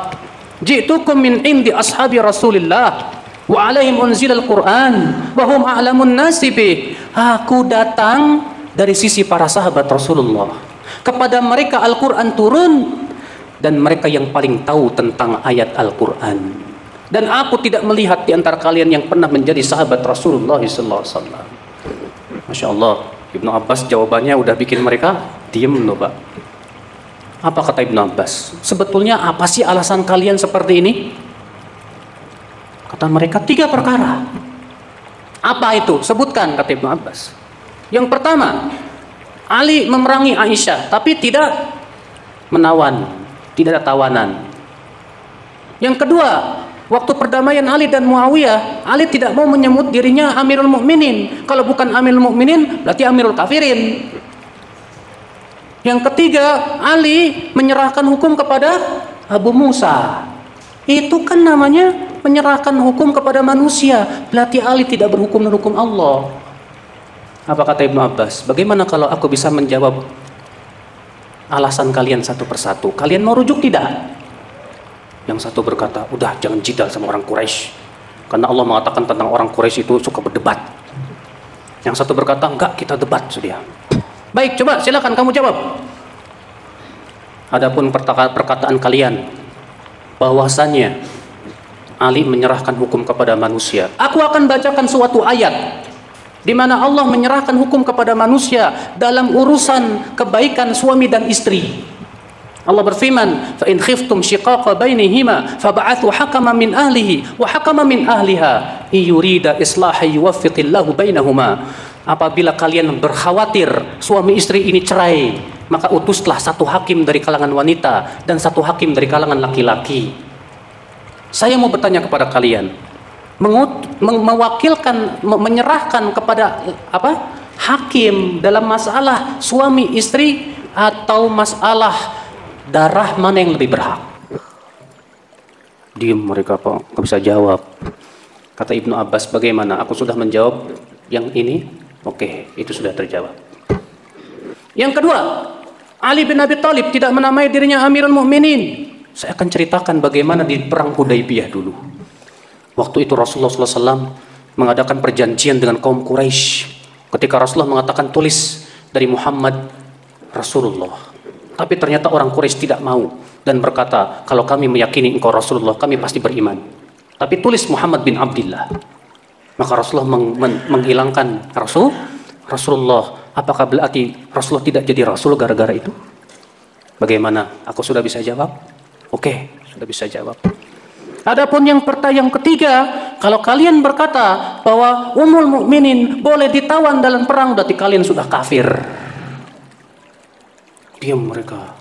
Ji'tukum min indi ashabi Rasulillah wa alaihim unzilal Quran wa hum a'lamun nasi bih. Aku datang dari sisi para sahabat Rasulullah. Kepada mereka Al-Quran turun dan mereka yang paling tahu tentang ayat Al-Quran. Dan aku tidak melihat di antara kalian yang pernah menjadi sahabat Rasulullah SAW. Masya Allah, Ibnu Abbas jawabannya udah bikin mereka diem loh, Pak. Apa kata Ibnu Abbas? Sebetulnya apa sih alasan kalian seperti ini? Kata mereka 3 perkara. Apa itu? Sebutkan, kata Ibnu Abbas. Yang pertama, Ali memerangi Aisyah, tapi tidak menawan, tidak ada tawanan. Yang kedua, waktu perdamaian Ali dan Muawiyah, Ali tidak mau menyebut dirinya Amirul Mukminin. Kalau bukan Amirul Mukminin, berarti Amirul Kafirin. Yang ketiga, Ali menyerahkan hukum kepada Abu Musa. Itu kan namanya menyerahkan hukum kepada manusia. Berarti Ali tidak berhukum dengan hukum Allah. Apa kata Ibnu Abbas? Bagaimana kalau aku bisa menjawab alasan kalian satu persatu? Kalian mau rujuk tidak? Yang satu berkata, udah jangan jidal sama orang Quraisy. Karena Allah mengatakan tentang orang Quraisy itu suka berdebat. Yang satu berkata, enggak, kita debat sudah. Baik, coba silakan kamu jawab. Adapun perkataan kalian bahwasannya Ali menyerahkan hukum kepada manusia. Aku akan bacakan suatu ayat di mana Allah menyerahkan hukum kepada manusia dalam urusan kebaikan suami dan istri. Allah berfirman, "Fa in khiftum shiqaqa bainihima fab'athu hakaman min ahlihi wa hakaman min ahliha yurida islahan yuwaffiqillahu bainahuma." Apabila kalian berkhawatir suami istri ini cerai, maka utuslah satu hakim dari kalangan wanita dan satu hakim dari kalangan laki-laki. Saya mau bertanya kepada kalian, mewakilkan, menyerahkan kepada hakim dalam masalah suami istri atau masalah darah, mana yang lebih berhak? Diam mereka, Pak, nggak bisa jawab. Kata Ibnu Abbas, bagaimana? Aku sudah menjawab yang ini. Oke, itu sudah terjawab. Yang kedua, Ali bin Abi Thalib tidak menamai dirinya Amirul Mukminin. Saya akan ceritakan bagaimana di perang Hudaybiyah dulu. Waktu itu Rasulullah SAW mengadakan perjanjian dengan kaum Quraisy. Ketika Rasulullah mengatakan tulis dari Muhammad Rasulullah. Tapi ternyata orang Quraisy tidak mau dan berkata, kalau kami meyakini engkau Rasulullah, kami pasti beriman. Tapi tulis Muhammad bin Abdullah. Maka Rasulullah menghilangkan Rasulullah. Apakah berarti Rasulullah tidak jadi Rasul gara-gara itu? Bagaimana? Aku sudah bisa jawab? Oke, sudah bisa jawab. Adapun yang ketiga, kalau kalian berkata bahwa Ummul Mukminin boleh ditawan dalam perang, berarti kalian sudah kafir. Diam mereka.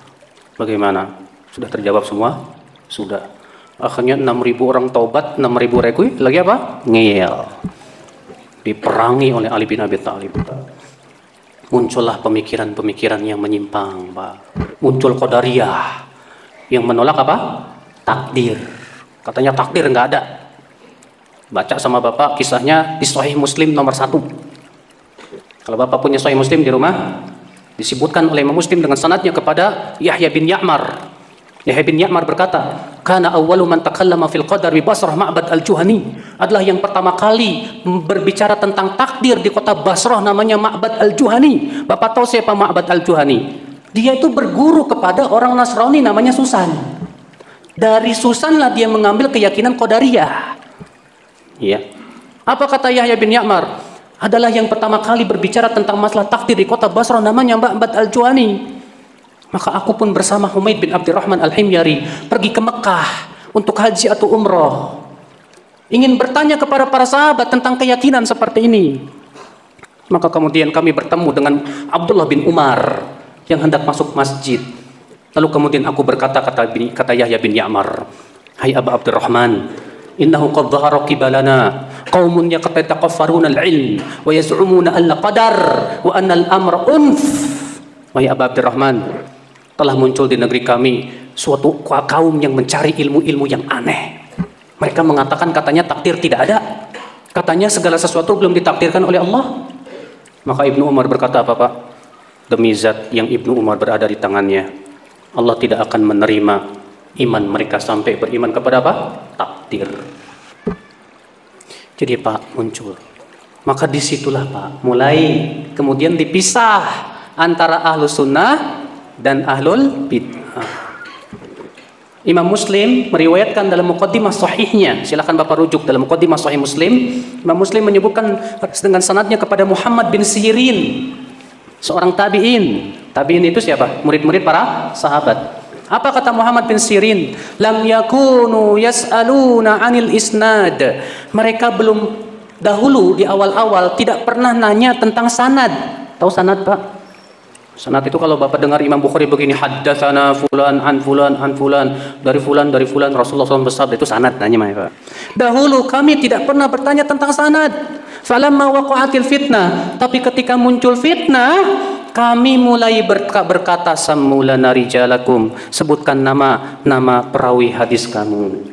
Bagaimana? Sudah terjawab semua? Sudah. Akhirnya 6.000 orang taubat, 6.000 rekui, lagi apa? Ngeyel. Diperangi oleh Ali bin Abi Thalib. Muncullah pemikiran-pemikiran yang menyimpang, Pak. Muncul Qadariyah yang menolak apa? Takdir. Katanya takdir nggak ada. Baca sama Bapak kisahnya di Sahih Muslim nomor 1. Kalau Bapak punya Sahih Muslim di rumah, disebutkan oleh Imam Muslim dengan sanadnya kepada Yahya bin Ya'mar. Yahya bin Ya'mar berkata, "Kana awwalu man takallama fil qadar bi Basrah Ma'bad al-Juhani." Adalah yang pertama kali berbicara tentang takdir di kota Basrah namanya Ma'bad al-Juhani. Bapak tahu siapa Ma'bad al-Juhani? Dia itu berguru kepada orang Nasrani namanya Susan. Dari Susanlah dia mengambil keyakinan Qadariyah. Ya. Apa kata Yahya bin Ya'mar? Adalah yang pertama kali berbicara tentang masalah takdir di kota Basrah namanya Ma'bad al-Juhani. Maka aku pun bersama Humaid bin Abdurrahman al-Himyari pergi ke Mekah untuk haji atau umroh. Ingin bertanya kepada para sahabat tentang keyakinan seperti ini. Maka kemudian kami bertemu dengan Abdullah bin Umar yang hendak masuk masjid. Lalu kemudian aku berkata, kata Yahya bin Ya'mar, "Hai Aba Abdurrahman, innahu qad dhahara qibalana qaumun yataqaffaruna al-'ilm wa yaz'umuna al-qadar wa anna al-amra unf wahai Aba Abdurrahman, telah muncul di negeri kami suatu kaum yang mencari ilmu-ilmu yang aneh. Mereka mengatakan katanya takdir tidak ada. Katanya segala sesuatu belum ditakdirkan oleh Allah. Maka Ibnu Umar berkata apa Pak? Demi zat yang Ibnu Umar berada di tangannya, Allah tidak akan menerima iman mereka sampai beriman kepada apa? Takdir. Jadi Pak muncul. Maka disitulah Pak mulai kemudian dipisah antara ahlus sunnah dan ahlul bid'ah. Imam Muslim meriwayatkan dalam muqaddimah sahihnya, silakan Bapak rujuk dalam muqaddimah sahih Muslim. Imam Muslim menyebutkan dengan sanadnya kepada Muhammad bin Sirin, seorang tabi'in. Tabi'in itu siapa? Murid-murid para sahabat. Apa kata Muhammad bin Sirin? Lam yakunu yas'aluna 'anil isnad. Mereka belum dahulu di awal-awal tidak pernah nanya tentang sanad. Tahu sanad, Pak? Sanad itu kalau Bapak dengar Imam Bukhari begini, haddatsana fulan an fulan an fulan, dari fulan Rasulullah SAW bersabda, itu sanad namanya, Pak. Dahulu kami tidak pernah bertanya tentang sanad. Falamma waqa'atil fitnah, tapi ketika muncul fitnah, kami mulai berkata sammulana rijalakum, sebutkan nama perawi hadis kamu.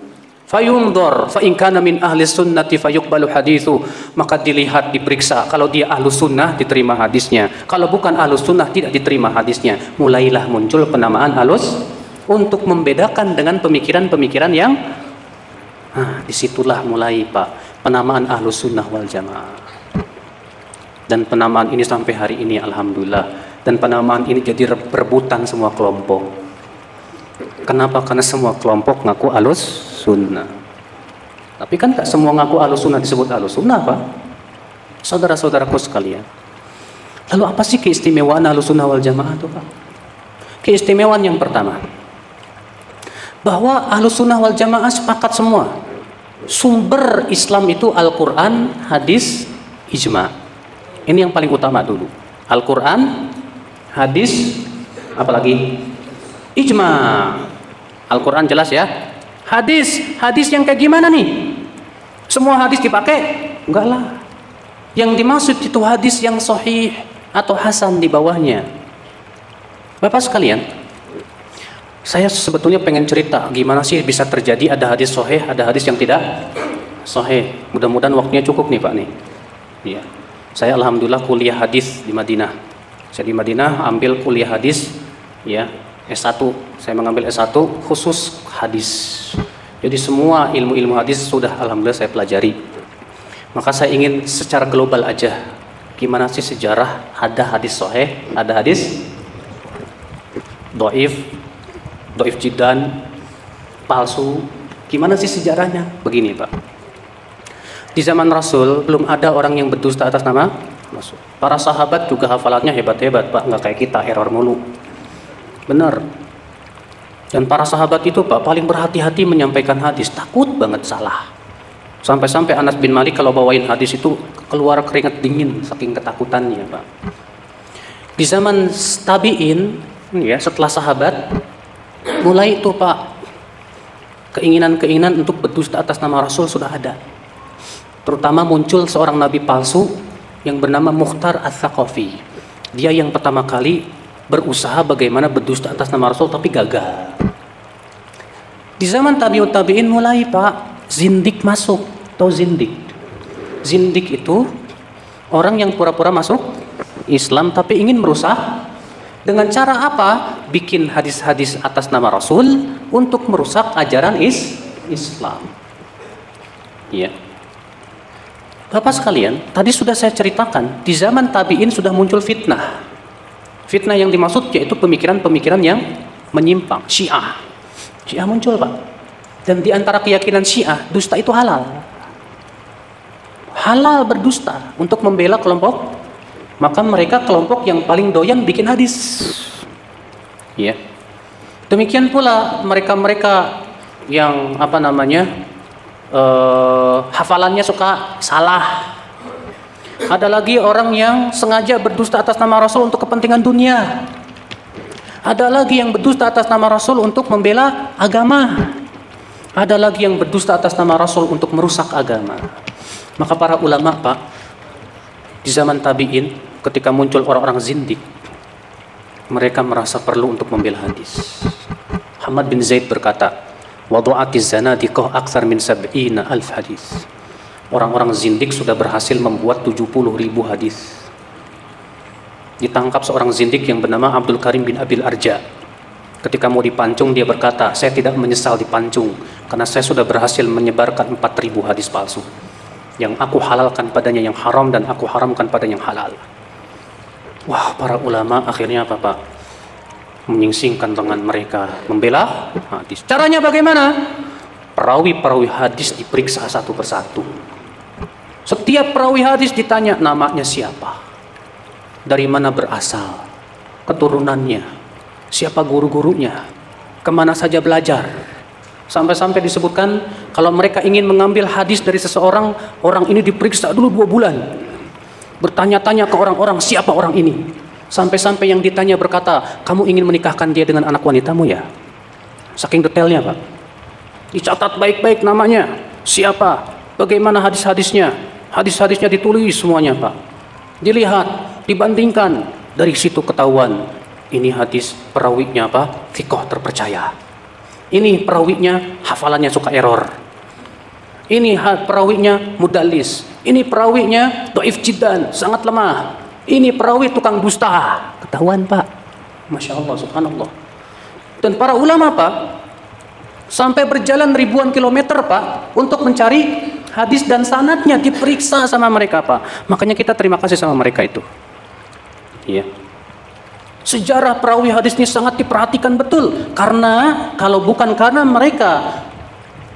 Fayunzur fa in kana min ahli sunnati fayuqbalu haditsu, maka dilihat diperiksa, kalau dia ahlu sunnah diterima hadisnya, kalau bukan ahlu sunnah tidak diterima hadisnya. Mulailah muncul penamaan ahlus untuk membedakan dengan pemikiran-pemikiran yang disitulah mulai Pak penamaan ahlu sunnah wal jamaah. Dan penamaan ini sampai hari ini alhamdulillah, dan penamaan ini jadi rebutan semua kelompok. Kenapa? Karena semua kelompok ngaku ahlus sunnah. Tapi kan tak semua ngaku ahlus sunnah disebut ahlus sunnah, Pak. Saudara-saudaraku sekalian. Lalu apa sih keistimewaan ahlus sunnah wal jamaah itu, Pak? Keistimewaan yang pertama, bahwa ahlus sunnah wal jamaah sepakat semua. Sumber Islam itu Al-Quran, hadis, ijma. Ini yang paling utama dulu. Al-Quran, hadis, apalagi? Ijma. Al-Quran jelas ya. Hadis yang kayak gimana nih? Semua hadis dipakai? Enggak lah. Yang dimaksud itu hadis yang sahih atau hasan di bawahnya. Bapak sekalian, saya sebetulnya pengen cerita gimana sih bisa terjadi ada hadis sahih, ada hadis yang tidak sahih. Mudah-mudahan waktunya cukup nih Pak nih. Iya. Saya alhamdulillah kuliah hadis di Madinah. Saya di Madinah ambil kuliah hadis ya. S1, saya mengambil S1 khusus hadis. Jadi semua ilmu-ilmu hadis sudah alhamdulillah saya pelajari. Maka saya ingin secara global aja, gimana sih sejarah ada hadis sahih, ada hadis dhaif jiddan, palsu. Gimana sih sejarahnya? Begini Pak. Di zaman Rasul belum ada orang yang berdusta atas nama Rasul. Para sahabat juga hafalannya hebat-hebat Pak, nggak kayak kita error mulu. Benar. Dan para sahabat itu Pak paling berhati-hati menyampaikan hadis, takut banget salah. Sampai-sampai Anas bin Malik kalau bawain hadis itu keluar keringat dingin saking ketakutannya Pak. Di zaman tabi'in ya, setelah sahabat mulai itu Pak keinginan-keinginan untuk berdusta atas nama Rasul sudah ada. Terutama muncul seorang nabi palsu yang bernama Mukhtar Ats-Tsaqafi. Dia yang pertama kali berusaha bagaimana berdusta atas nama Rasul tapi gagal. Di zaman tabi'ut tabi'in mulai Pak zindik masuk. Tahu zindik? Zindik itu orang yang pura-pura masuk Islam tapi ingin merusak. Dengan cara apa? Bikin hadis-hadis atas nama Rasul untuk merusak ajaran Islam. Iya. Bapak sekalian, tadi sudah saya ceritakan di zaman tabi'in sudah muncul fitnah. Fitnah yang dimaksud yaitu pemikiran-pemikiran yang menyimpang. Syiah muncul Pak. Dan di antara keyakinan Syiah, dusta itu halal. Halal berdusta untuk membela kelompok. Maka mereka kelompok yang paling doyan bikin hadis. Ya. Demikian pula mereka-mereka yang hafalannya suka salah. Ada lagi orang yang sengaja berdusta atas nama Rasul untuk kepentingan dunia. Ada lagi yang berdusta atas nama Rasul untuk membela agama. Ada lagi yang berdusta atas nama Rasul untuk merusak agama. Maka para ulama Pak, di zaman tabi'in ketika muncul orang-orang zindik, mereka merasa perlu untuk membela hadis. Hamad bin Zaid berkata, wadu'atiz zanadiqah akthar min 70,000 hadis. Orang-orang zindik sudah berhasil membuat 70.000 hadis. Ditangkap seorang zindik yang bernama Abdul Karim bin Abil Arja. Ketika mau dipancung, dia berkata, saya tidak menyesal dipancung karena saya sudah berhasil menyebarkan 4.000 hadis palsu. Yang aku halalkan padanya yang haram dan aku haramkan pada yang halal. Wah, para ulama akhirnya apa Pak? Menyingsingkan tangan mereka, membela hadis. Caranya bagaimana? Perawi-perawi hadis diperiksa satu persatu. Setiap perawi hadis ditanya namanya siapa, dari mana berasal, keturunannya, siapa guru-gurunya, kemana saja belajar. Sampai-sampai disebutkan kalau mereka ingin mengambil hadis dari seseorang, orang ini diperiksa dulu 2 bulan. Bertanya-tanya ke orang-orang siapa orang ini. Sampai-sampai yang ditanya berkata, kamu ingin menikahkan dia dengan anak wanitamu ya? Saking detailnya Pak. Dicatat baik-baik namanya, siapa, bagaimana hadis-hadisnya. Hadis-hadisnya ditulis semuanya Pak. Dilihat, dibandingkan, dari situ ketahuan ini hadis perawinya apa? Thiqah, terpercaya. Ini perawinya hafalannya suka error. Ini perawinya mudallis. Ini perawinya dhaif jiddan, sangat lemah. Ini perawi tukang dusta. Ketahuan Pak. Masya Allah, subhanallah. Dan para ulama Pak, sampai berjalan ribuan kilometer Pak, untuk mencari hadis dan sanadnya, diperiksa sama mereka Pak. Makanya kita terima kasih sama mereka itu. Iya. Sejarah perawi hadis ini sangat diperhatikan betul. Karena kalau bukan karena mereka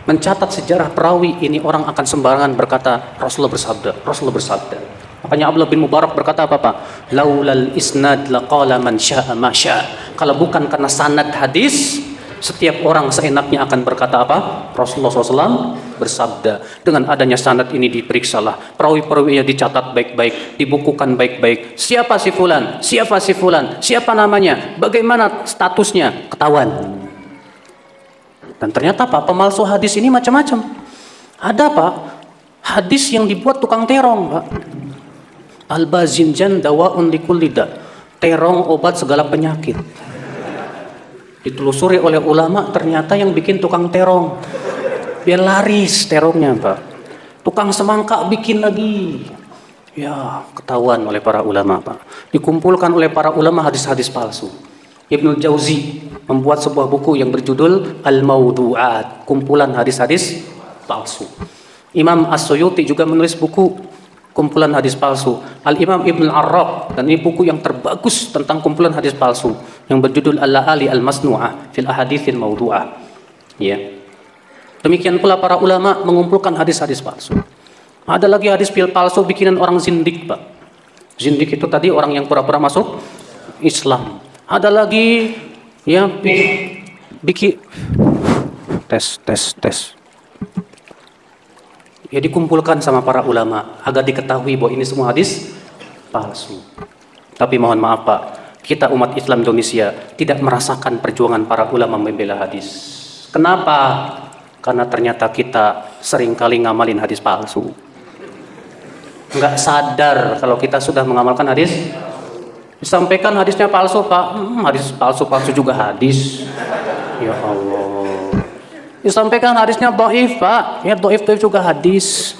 mencatat sejarah perawi ini, orang akan sembarangan berkata Rasulullah bersabda, Rasulullah bersabda. Makanya Abdullah bin Mubarak berkata apa Pak? Laulal isnad laqala man syaa ma syaa. Kalau bukan karena sanad hadis, setiap orang seenaknya akan berkata apa? Rasulullah SAW bersabda. Dengan adanya sanad ini diperiksalah, perawi-perawinya dicatat baik-baik, dibukukan baik-baik. Siapa si fulan? Siapa si fulan? Siapa namanya? Bagaimana statusnya? Ketahuan. Dan ternyata Pak, pemalsu hadis ini macam-macam. Ada Pak, hadis yang dibuat tukang terong Pak. Al-bazinjan dawa'un likulli da. Terong obat segala penyakit. Ditelusuri oleh ulama, ternyata yang bikin tukang terong. Biar laris terongnya Pak. Tukang semangka bikin lagi. Ya, ketahuan oleh para ulama Pak. Dikumpulkan oleh para ulama hadis-hadis palsu. Ibnu Jauzi membuat sebuah buku yang berjudul Al-Mawdu'at, kumpulan hadis-hadis palsu. Imam As-Suyuti juga menulis buku kumpulan hadis palsu. Al-Imam Ibn Al-Arraq, dan ini buku yang terbagus tentang kumpulan hadis palsu yang berjudul Al-La'ali Al-Masnu'ah fil Ahaditsil Mawdu'ah. Ya. Demikian pula para ulama mengumpulkan hadis-hadis palsu. Ada lagi hadis palsu bikinan orang zindik Pak. Zindik itu tadi orang yang pura-pura masuk Islam. Ada lagi ya bikin tes. Ya dikumpulkan sama para ulama agar diketahui bahwa ini semua hadis palsu. Tapi mohon maaf Pak, kita umat Islam Indonesia tidak merasakan perjuangan para ulama membela hadis. Kenapa? Karena ternyata kita seringkali ngamalin hadis palsu. Enggak sadar kalau kita sudah mengamalkan hadis. Disampaikan hadisnya palsu Pak, hadis palsu juga hadis. Ya Allah. Disampaikan hadisnya dhaif Pak, ya dhaif juga hadis.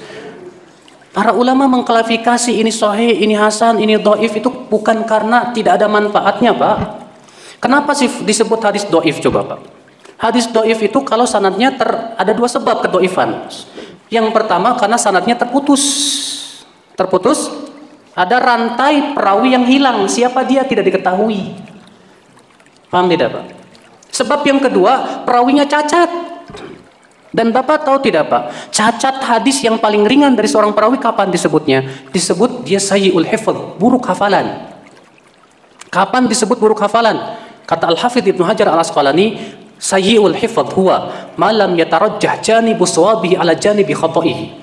Para ulama mengklasifikasi ini sahih, ini hasan, ini dhaif itu bukan karena tidak ada manfaatnya Pak. Kenapa sih disebut hadis dhaif coba Pak? Hadis dhaif itu kalau sanadnya ada 2 sebab kedhaifan. Yang pertama karena sanadnya terputus. Terputus, ada rantai perawi yang hilang, siapa dia tidak diketahui. Paham tidak Pak? Sebab yang kedua, perawinya cacat. Dan Bapak tahu tidak Pak, cacat hadis yang paling ringan dari seorang perawi kapan disebutnya? Disebut dia sayyi'ul hifdz, buruk hafalan. Kapan disebut buruk hafalan? Kata Al-Hafidz Ibnu Hajar Al-Asqalani, sayyi'ul hifdz huwa ma lam yatarajjah janibu shawabihi ala janibi khata'ihi.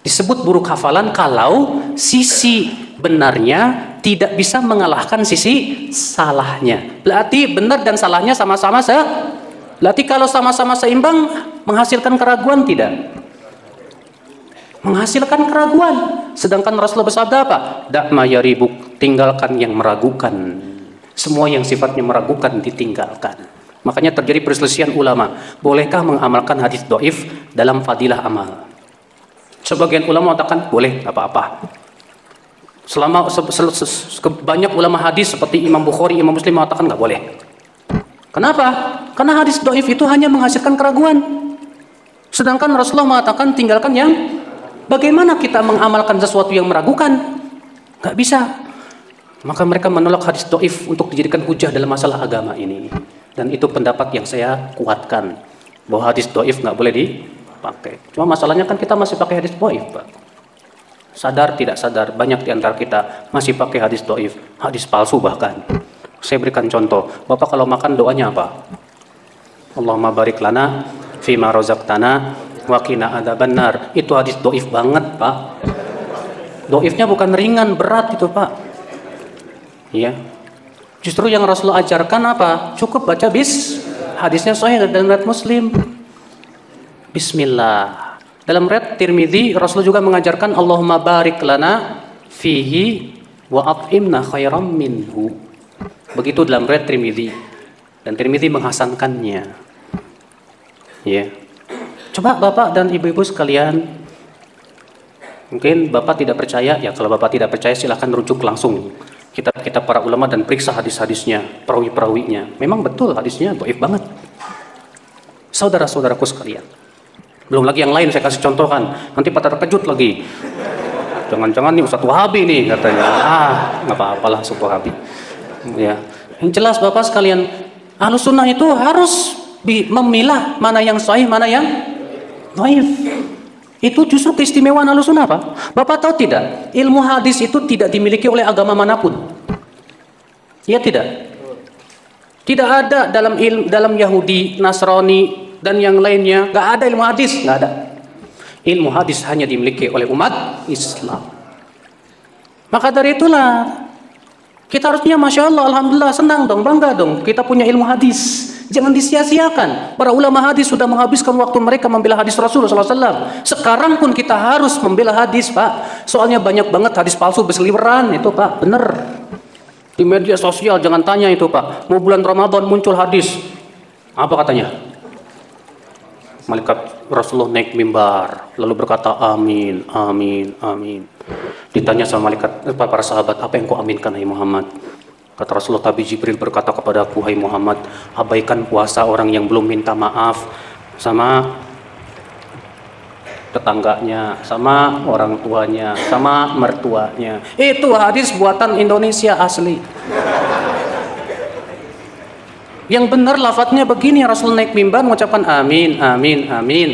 Disebut buruk hafalan kalau sisi benarnya tidak bisa mengalahkan sisi salahnya. Berarti benar dan salahnya sama-sama berarti kalau sama-sama seimbang menghasilkan keraguan tidak? Menghasilkan keraguan. Sedangkan Rasulullah bersabda apa? Da'ma yaribuk, tinggalkan yang meragukan. Semua yang sifatnya meragukan ditinggalkan. Makanya terjadi perselisihan ulama. Bolehkah mengamalkan hadis doif dalam fadilah amal? Sebagian ulama mengatakan boleh, nggak apa-apa. Banyak ulama hadis seperti Imam Bukhari, Imam Muslim mengatakan nggak boleh. Kenapa? Karena hadis doif itu hanya menghasilkan keraguan. Sedangkan Rasulullah mengatakan tinggalkan yang. Bagaimana kita mengamalkan sesuatu yang meragukan? Nggak bisa. Maka mereka menolak hadis doif untuk dijadikan hujah dalam masalah agama ini. Dan itu pendapat yang saya kuatkan, bahwa hadis doif nggak boleh dipakai. Cuma masalahnya kan kita masih pakai hadis doif, Pak. Sadar tidak sadar, banyak di antara kita masih pakai hadis doif, hadis palsu bahkan. Saya berikan contoh. Bapak kalau makan doanya apa? Allahumma barik lana fima razaqtana wa qina adzabannar. Itu hadis doif banget, Pak. Doifnya bukan ringan, berat itu, Pak. Iya. Justru yang Rasulullah ajarkan apa? Cukup baca hadisnya sahih dalam riwayat Muslim. Bismillah. Dalam riwayat Tirmidzi Rasulullah juga mengajarkan Allahumma barik lana fihi wa at'imna khairam minhu. Begitu dalam riwayat Tirmidzi. Dan Tirmidzi menghasankannya. Ya. Coba Bapak dan Ibu-ibu sekalian, mungkin Bapak tidak percaya, ya kalau Bapak tidak percaya silahkan rujuk langsung kitab-kitab para ulama dan periksa hadis-hadisnya, perawi-perawinya. Memang betul hadisnya dhaif banget. Saudara-saudaraku sekalian. Belum lagi yang lain saya kasih contohkan. Nanti pada terkejut lagi. Jangan-jangan nih Ustadz Wahabi nih katanya. Nggak apa-apalah Ustadz Wahabi. Ya. Yang jelas Bapak sekalian, Ahlus Sunnah itu harus memilah mana yang sahih, mana yang dhaif. Itu justru keistimewaan Ahlussunnah, Pak. Bapak tahu tidak? Ilmu hadis itu tidak dimiliki oleh agama manapun. Ya tidak? Tidak ada dalam Yahudi, Nasrani dan yang lainnya, nggak ada ilmu hadis, nggak ada. Ilmu hadis hanya dimiliki oleh umat Islam. Maka dari itulah kita harusnya Masya Allah, Alhamdulillah, senang dong, bangga dong. Kita punya ilmu hadis. Jangan disia-siakan. Para ulama hadis sudah menghabiskan waktu mereka membela hadis Rasulullah SAW. Sekarang pun kita harus membela hadis, Pak. Soalnya banyak banget hadis palsu berseliweran itu, Pak. Bener. Di media sosial jangan tanya itu, Pak. Mau bulan Ramadan muncul hadis. Apa katanya? Malaikat Rasulullah naik mimbar lalu berkata amin, amin, amin. Ditanya sama malaikat, para sahabat, apa yang kau aminkan, hai Muhammad? Kata Rasulullah, tapi Jibril berkata kepada aku, hai Muhammad, abaikan puasa orang yang belum minta maaf sama tetangganya, sama orang tuanya, sama mertuanya. Itu hadis buatan Indonesia asli. Yang benar lafadznya begini, Rasul naik mimbar mengucapkan amin, amin, amin.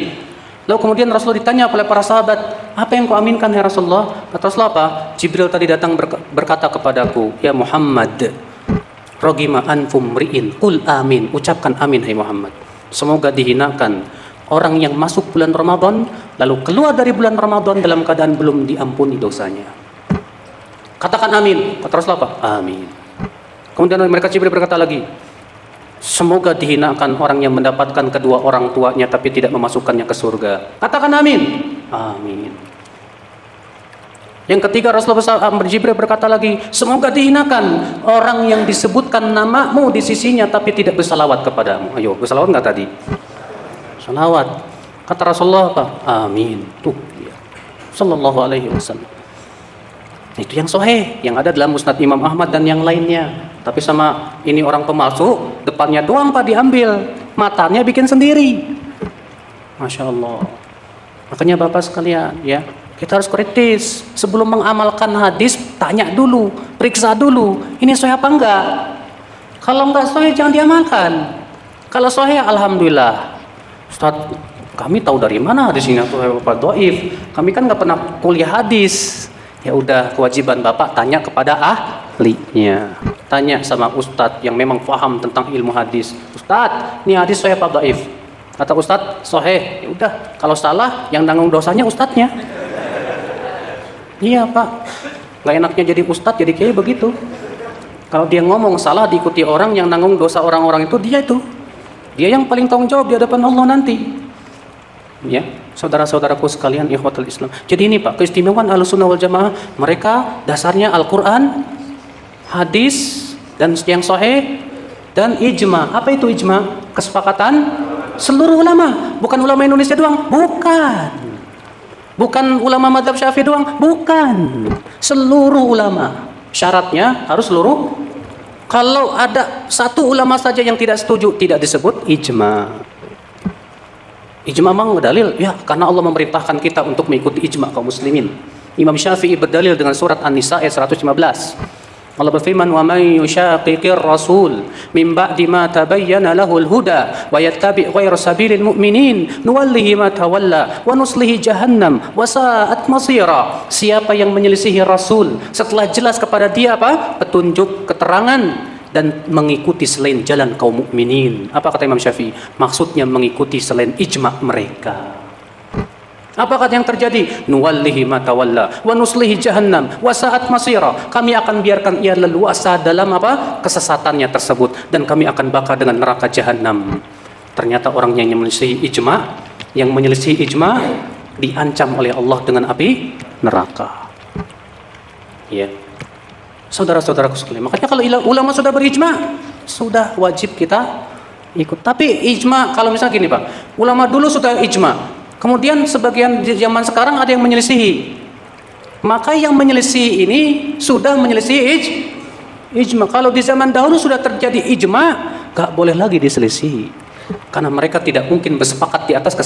Lalu kemudian Rasul ditanya oleh para sahabat, apa yang kau aminkan ya Rasulullah? Kata Rasulullah apa? Jibril tadi datang berkata kepadaku, ya Muhammad, rogima anfum ri'in, qul amin, ucapkan amin hai Muhammad. Semoga dihinakan orang yang masuk bulan Ramadan, lalu keluar dari bulan Ramadan dalam keadaan belum diampuni dosanya. Katakan amin. Kata Rasulullah apa? Amin. Kemudian mereka Jibril berkata lagi, semoga dihinakan orang yang mendapatkan kedua orang tuanya tapi tidak memasukkannya ke surga. Katakan amin. Amin. Yang ketiga Rasulullah Jibril berkata lagi, semoga dihinakan orang yang disebutkan namamu di sisinya tapi tidak bersalawat kepadamu. Ayo, bersalawat nggak tadi? Salawat. Kata Rasulullah apa? Amin. Tuh, ya. Sallallahu alaihi wasallam. Itu yang sahih, yang ada dalam Musnad Imam Ahmad dan yang lainnya. Tapi sama ini orang pemalsu, depannya doang Pak diambil, matanya bikin sendiri. Masya Allah. Makanya Bapak sekalian, ya, kita harus kritis. Sebelum mengamalkan hadis, tanya dulu, periksa dulu, ini sahih apa enggak? Kalau enggak sahih jangan diamalkan. Kalau sahih, alhamdulillah. Ustaz, kami tahu dari mana hadis ini sahih apa dhaif? Kami kan nggak pernah kuliah hadis. Ya udah, kewajiban Bapak tanya kepada ahlinya. Tanya sama ustadz yang memang paham tentang ilmu hadis. Ustadz, ini hadis sahih apa dhaif? Kata ustadz, sahih. Ya udah, kalau salah yang nanggung dosanya ustadznya. Iya Pak, nggak enaknya jadi ustadz jadi kiai begitu. Kalau dia ngomong salah diikuti orang, yang nanggung dosa orang-orang itu dia itu. Dia yang paling tanggung jawab di hadapan Allah nanti. Ya, saudara-saudaraku sekalian, ikhwatul Islam. Jadi ini Pak, keistimewaan Ahlussunnah wal Jamaah, mereka dasarnya Al-Quran, hadis, dan yang sahih dan ijma. Apa itu ijma? Kesepakatan seluruh ulama, bukan ulama Indonesia doang, bukan ulama mazhab Syafi'i doang, bukan, seluruh ulama. Syaratnya harus seluruh. Kalau ada satu ulama saja yang tidak setuju, tidak disebut ijma. Ijma memang dalil, ya, karena Allah memerintahkan kita untuk mengikuti ijma kaum muslimin. Imam Syafi'i berdalil dengan surat An-Nisa ayat 115. Allah berfirman, "Wa may yushaqiqir rasul min ba'di ma tabayyana lahul huda wa yattabi' ghayra sabilil mu'minin nuwallihi ma tawalla wa nuslihi jahannam wa sa'at masira." Siapa yang menyelisihi rasul setelah jelas kepada dia apa? Petunjuk, keterangan, dan mengikuti selain jalan kaum mukminin. Apa kata Imam Syafi'i? Maksudnya mengikuti selain ijma mereka. Apakah yang terjadi? Nuwallihi ma tawalla wa nuslihi jahannam wa sa'at masira. Kami akan biarkan ia leluasa dalam apa? Kesesatannya tersebut, dan kami akan bakar dengan neraka jahanam. Ternyata orang yang menyelisihi ijma, diancam oleh Allah dengan api neraka. Ya. Saudara-saudaraku sekalian, makanya kalau ulama sudah berijma, sudah wajib kita ikut. Tapi ijma, kalau misalnya gini Pak, ulama dulu sudah ijma, kemudian sebagian di zaman sekarang ada yang menyelisihi, maka yang menyelisihi ini sudah menyelisihi ijma. Kalau di zaman dahulu sudah terjadi ijma, gak boleh lagi diselisihi, karena mereka tidak mungkin bersepakat di atas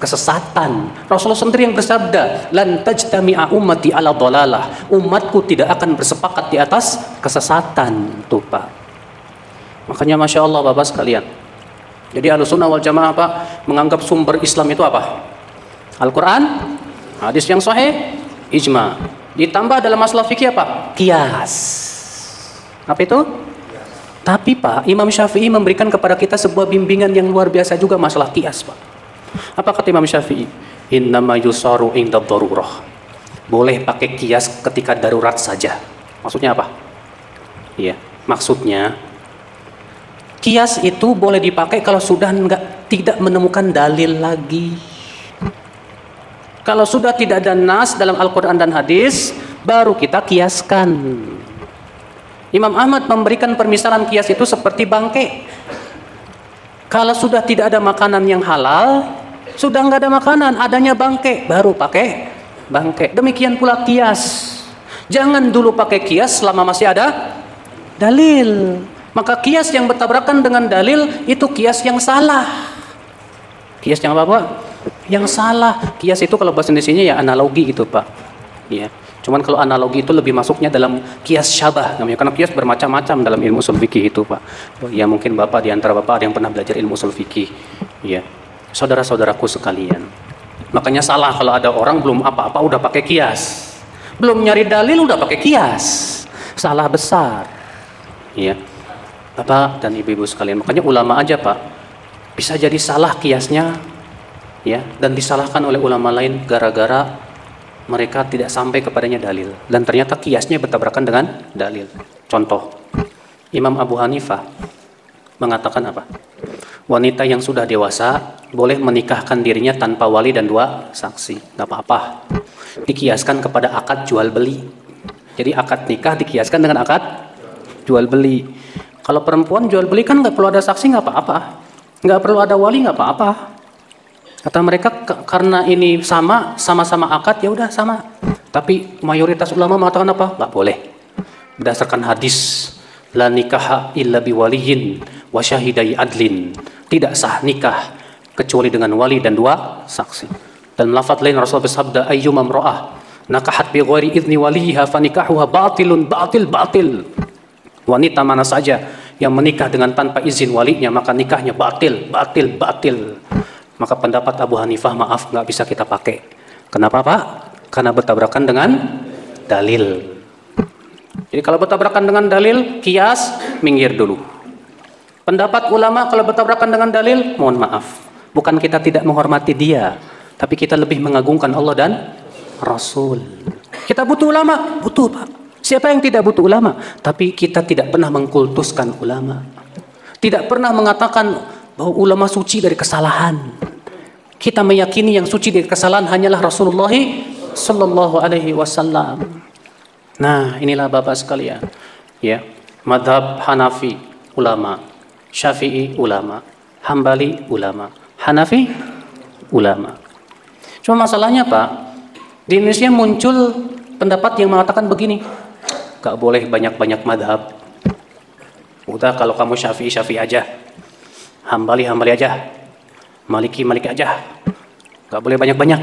kesesatan. Rasulullah sendiri yang bersabda, "Lan tajtami'a ummati ala dhalalah." Umatku tidak akan bersepakat di atas kesesatan. Tuh Pak. Makanya Masya Allah Bapak sekalian. Jadi Ahlussunnah wal Jamaah Pak menganggap sumber Islam itu apa? Al-Quran, hadis yang sahih, ijma. Ditambah dalam masalah fikih apa? Qiyas. Apa itu? Tapi Pak, Imam Syafi'i memberikan kepada kita sebuah bimbingan yang luar biasa juga masalah qiyas Pak. Apa kata Imam Syafi'i? Innama yusaru inda darurah. Boleh pakai qiyas ketika darurat saja. Maksudnya apa? Iya, maksudnya qiyas itu boleh dipakai kalau sudah tidak menemukan dalil lagi. Kalau sudah tidak ada nas dalam Al-Quran dan hadis, baru kita qiyaskan. Imam Ahmad memberikan permisalan qiyas itu seperti bangke. Kalau sudah tidak ada makanan yang halal, sudah nggak ada makanan, adanya bangke, baru pakai bangke. Demikian pula qiyas. Jangan dulu pakai qiyas selama masih ada dalil. Maka qiyas yang bertabrakan dengan dalil itu qiyas yang salah. Qiyas yang apa? Yang salah. Qiyas itu kalau bahasa Indonesianya ya analogi gitu Pak. Ya. Cuman kalau analogi itu lebih masuknya dalam qiyas syabah namanya, karena qiyas bermacam-macam dalam ilmu usul fikih itu Pak. Ya mungkin Bapak di antara Bapak ada yang pernah belajar ilmu usul fikih. Ya. Saudara-saudaraku sekalian. Makanya salah kalau ada orang belum apa-apa udah pakai qiyas. Belum nyari dalil udah pakai qiyas. Salah besar. Ya. Bapak dan Ibu-ibu sekalian, makanya ulama aja Pak bisa jadi salah qiyasnya ya, dan disalahkan oleh ulama lain gara-gara mereka tidak sampai kepadanya dalil, dan ternyata qiyasnya bertabrakan dengan dalil. Contoh, Imam Abu Hanifah mengatakan apa? Wanita yang sudah dewasa boleh menikahkan dirinya tanpa wali dan 2 saksi, nggak apa-apa. Dikiaskan kepada akad jual beli. Jadi akad nikah dikiaskan dengan akad jual beli. Kalau perempuan jual beli kan nggak perlu ada saksi, nggak apa-apa, nggak perlu ada wali, nggak apa-apa. Kata mereka karena ini sama-sama akad, ya udah sama. Tapi mayoritas ulama mengatakan apa? Nggak boleh. Berdasarkan hadis, la nikaha illa biwaliyin wa syahidai adlin. Tidak sah nikah kecuali dengan wali dan 2 saksi. Dan lafaz lain Rasulullah bersabda, ayyuma imra'ah nakahat bi ghairi idzni waliha fa nikahuha batil. Wanita mana saja yang menikah dengan tanpa izin walinya, maka nikahnya batil. Maka pendapat Abu Hanifah, maaf, nggak bisa kita pakai. Kenapa Pak? Karena bertabrakan dengan dalil. Jadi kalau bertabrakan dengan dalil, qiyas, minggir dulu. Pendapat ulama kalau bertabrakan dengan dalil, mohon maaf, bukan kita tidak menghormati dia, tapi kita lebih mengagungkan Allah dan Rasul. Kita butuh ulama, butuh Pak. Siapa yang tidak butuh ulama? Tapi kita tidak pernah mengkultuskan ulama. Tidak pernah mengatakan bahwa ulama suci dari kesalahan. Kita meyakini yang suci dari kesalahan hanyalah Rasulullah sallallahu alaihi wasallam. Nah, inilah Bapak sekalian. Ya. Madhab Hanafi ulama, Syafi'i ulama, Hambali ulama, Hanafi ulama. Cuma masalahnya Pak, di Indonesia muncul pendapat yang mengatakan begini, gak boleh banyak-banyak madhab. Udah kalau kamu Syafi'i, Syafi'i aja, Hambali, Hambali aja, Maliki, Maliki aja, gak boleh banyak-banyak.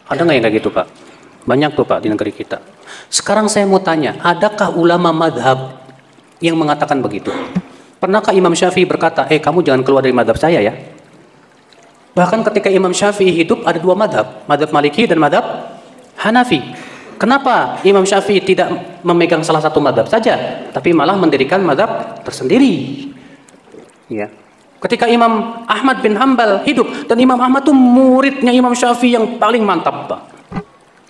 Ada nggak yang kayak gitu Pak? Banyak tuh Pak di negeri kita. Sekarang saya mau tanya, adakah ulama madhab yang mengatakan begitu? Pernahkah Imam Syafi'i berkata, kamu jangan keluar dari madhab saya ya? Bahkan ketika Imam Syafi'i hidup ada dua madhab, madhab Maliki dan madhab Hanafi. Kenapa Imam Syafi'i tidak memegang salah satu madhab saja, tapi malah mendirikan madhab tersendiri? Ya. Ketika Imam Ahmad bin Hambal hidup, dan Imam Ahmad itu muridnya Imam Syafi'i yang paling mantap Pak.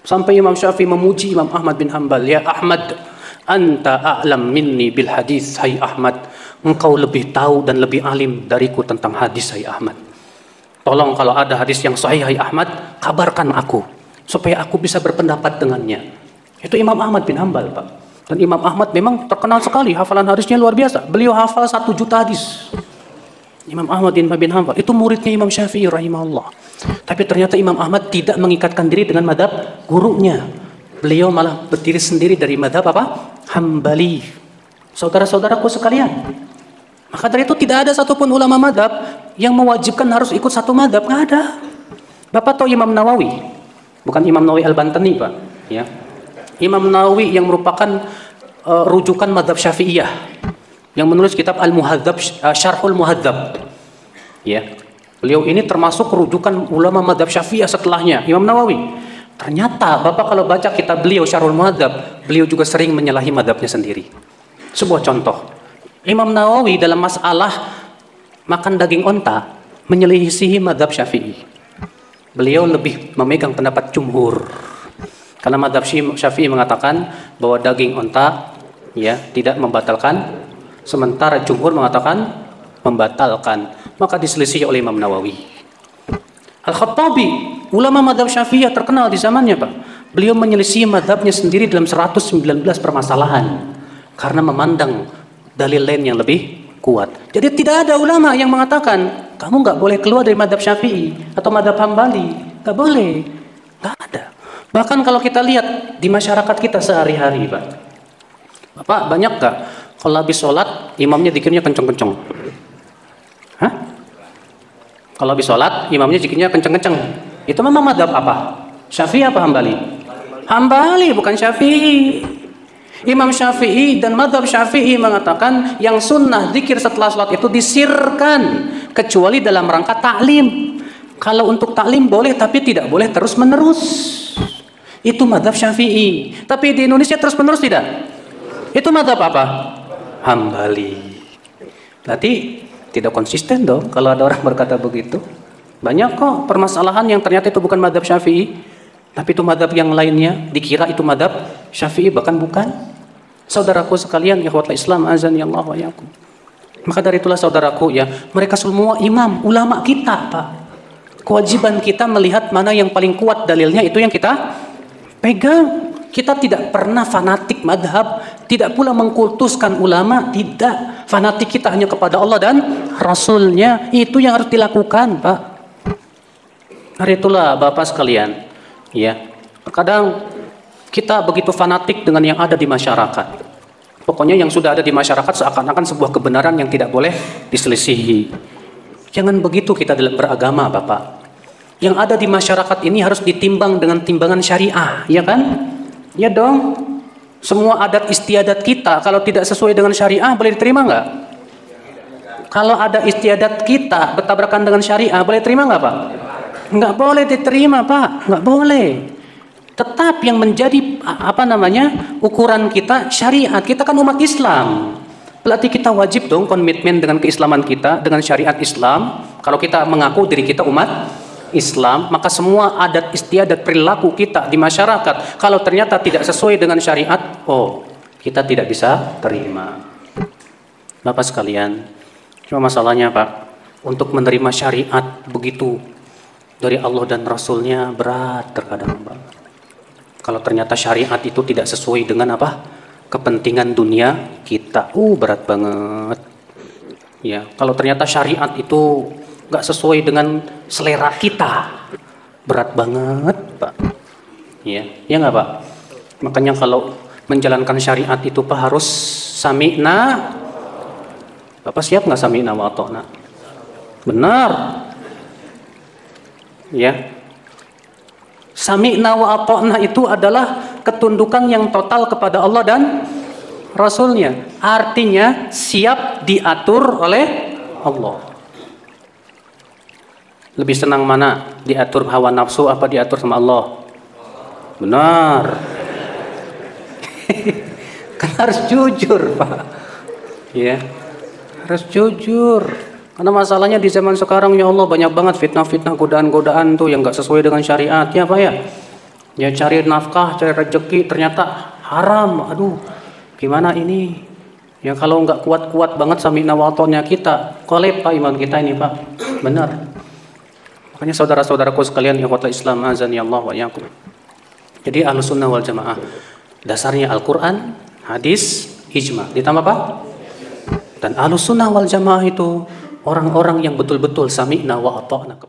Sampai Imam Syafi'i memuji Imam Ahmad bin Hambal, ya Ahmad, anta a'lam minni bil hadis, hai Ahmad, engkau lebih tahu dan lebih alim dariku tentang hadis, hai Ahmad. Tolong kalau ada hadis yang sahih, hai Ahmad, kabarkan aku supaya aku bisa berpendapat dengannya. Itu Imam Ahmad bin Hambal Pak. Dan Imam Ahmad memang terkenal sekali, hafalan hadisnya luar biasa. Beliau hafal 1 juta hadis. Imam Ahmad bin Hanbal itu muridnya Imam Syafi'i rahimahullah. Tapi ternyata Imam Ahmad tidak mengikatkan diri dengan madhab gurunya. Beliau malah berdiri sendiri dari madhab apa? Hambali. Saudara-saudaraku sekalian, maka dari itu tidak ada satupun ulama madhab yang mewajibkan harus ikut satu madhab. Nggak ada. Bapak tahu Imam Nawawi? Bukan Imam Nawawi Al-Bantani Pak. Ya. Imam Nawawi yang merupakan rujukan madhab Syafi'iyah, yang menulis kitab Al-Muhadzab, Syarhul Muhadzab. Ya. Beliau ini termasuk rujukan ulama madhab Syafi'iyah setelahnya, Imam Nawawi. Ternyata Bapak kalau baca kitab beliau Syarhul Muhadzab, beliau juga sering menyalahi madhabnya sendiri. Sebuah contoh, Imam Nawawi dalam masalah makan daging onta menyelisihi madhab Syafi'i. Beliau lebih memegang pendapat jumhur. Karena madhab Syafi'i mengatakan bahwa daging onta ya tidak membatalkan, sementara jumhur mengatakan membatalkan. Maka diselisih oleh Imam Nawawi. Al-Khattabi, ulama madhab Syafi'iyah terkenal di zamannya Pak. Beliau menyelisih madhabnya sendiri dalam 119 permasalahan karena memandang dalil lain yang lebih kuat. Jadi tidak ada ulama yang mengatakan kamu nggak boleh keluar dari madhab Syafi'i atau madhab Hambali. Nggak boleh. Nggak ada. Bahkan kalau kita lihat di masyarakat kita sehari-hari Pak. Bapak banyak nggak kalau habis sholat imamnya zikirnya kenceng-kenceng? Hah? Kalau habis sholat imamnya zikirnya kenceng-kenceng. Itu memang madhab apa? Syafi'i apa Hambali? Hambali, bukan Syafi'i. Imam Syafi'i dan madhab Syafi'i mengatakan yang sunnah zikir setelah sholat itu disirkan kecuali dalam rangka taklim. Kalau untuk taklim boleh, tapi tidak boleh terus menerus. Itu madhab Syafi'i. Tapi di Indonesia terus menerus tidak. Itu madhab apa? Hambali. Berarti tidak konsisten dong kalau ada orang berkata begitu. Banyak kok permasalahan yang ternyata itu bukan madhab Syafi'i, tapi itu madhab yang lainnya dikira itu madhab Syafi'i, bahkan bukan. Saudaraku sekalian, ikhwatul Islam, azani Allah wa iyyakum. Maka dari itulah saudaraku ya, mereka semua imam, ulama kita Pak. Kewajiban kita melihat mana yang paling kuat dalilnya, itu yang kita pegang. Kita tidak pernah fanatik madhab, tidak pula mengkultuskan ulama, tidak. Fanatik kita hanya kepada Allah dan Rasulnya. Itu yang harus dilakukan Pak. Hari itulah Bapak sekalian, ya, kadang kita begitu fanatik dengan yang ada di masyarakat. Pokoknya yang sudah ada di masyarakat seakan-akan sebuah kebenaran yang tidak boleh diselisihi. Jangan begitu kita dalam beragama Bapak. Yang ada di masyarakat ini harus ditimbang dengan timbangan syariah, ya kan? Ya dong. Semua adat istiadat kita kalau tidak sesuai dengan syariah boleh diterima nggak? Kalau ada istiadat kita bertabrakan dengan syariah boleh terima nggak Pak? Nggak boleh diterima Pak, nggak boleh. Tetap yang menjadi ukuran kita syariat. Kita kan umat Islam. Berarti kita wajib dong komitmen dengan keislaman kita, dengan syariat Islam. Kalau kita mengaku diri kita umat Islam, maka semua adat istiadat perilaku kita di masyarakat kalau ternyata tidak sesuai dengan syariat, kita tidak bisa terima. Bapak sekalian, cuma masalahnya Pak, untuk menerima syariat begitu dari Allah dan Rasulnya berat terkadang Pak. Kalau ternyata syariat itu tidak sesuai dengan kepentingan dunia kita. Berat banget. Ya, kalau ternyata syariat itu nggak sesuai dengan selera kita, berat banget, Pak. Ya nggak, Pak? Makanya kalau menjalankan syariat itu, Pak, harus sami'na. Bapak siap nggak sami'na wa ata'na? Benar. Ya. Sami'na wa ata'na itu adalah ketundukan yang total kepada Allah dan Rasulnya. Artinya siap diatur oleh Allah. Lebih senang mana? Diatur hawa nafsu apa diatur sama Allah? Benar. Kan harus jujur, Pak. Ya, harus jujur. Karena masalahnya di zaman sekarang, ya Allah, banyak banget fitnah-fitnah, godaan-godaan tuh yang nggak sesuai dengan syariat, ya Pak ya. Ya cari nafkah, cari rezeki, ternyata haram. Aduh, gimana ini? Ya kalau nggak kuat-kuat banget sami'na wa ata'na kita, kolab Pak iman kita ini, Pak. Benar. Makanya saudara-saudaraku sekalian, ikhwatul Islam, azani Allah wa iyyakum. Jadi Ahlussunnah wal Jamaah dasarnya Al-Qur'an, hadis, ijma. Ditambah apa? Dan Ahlussunnah wal Jamaah itu orang-orang yang betul-betul sami'na wa ata'na kepada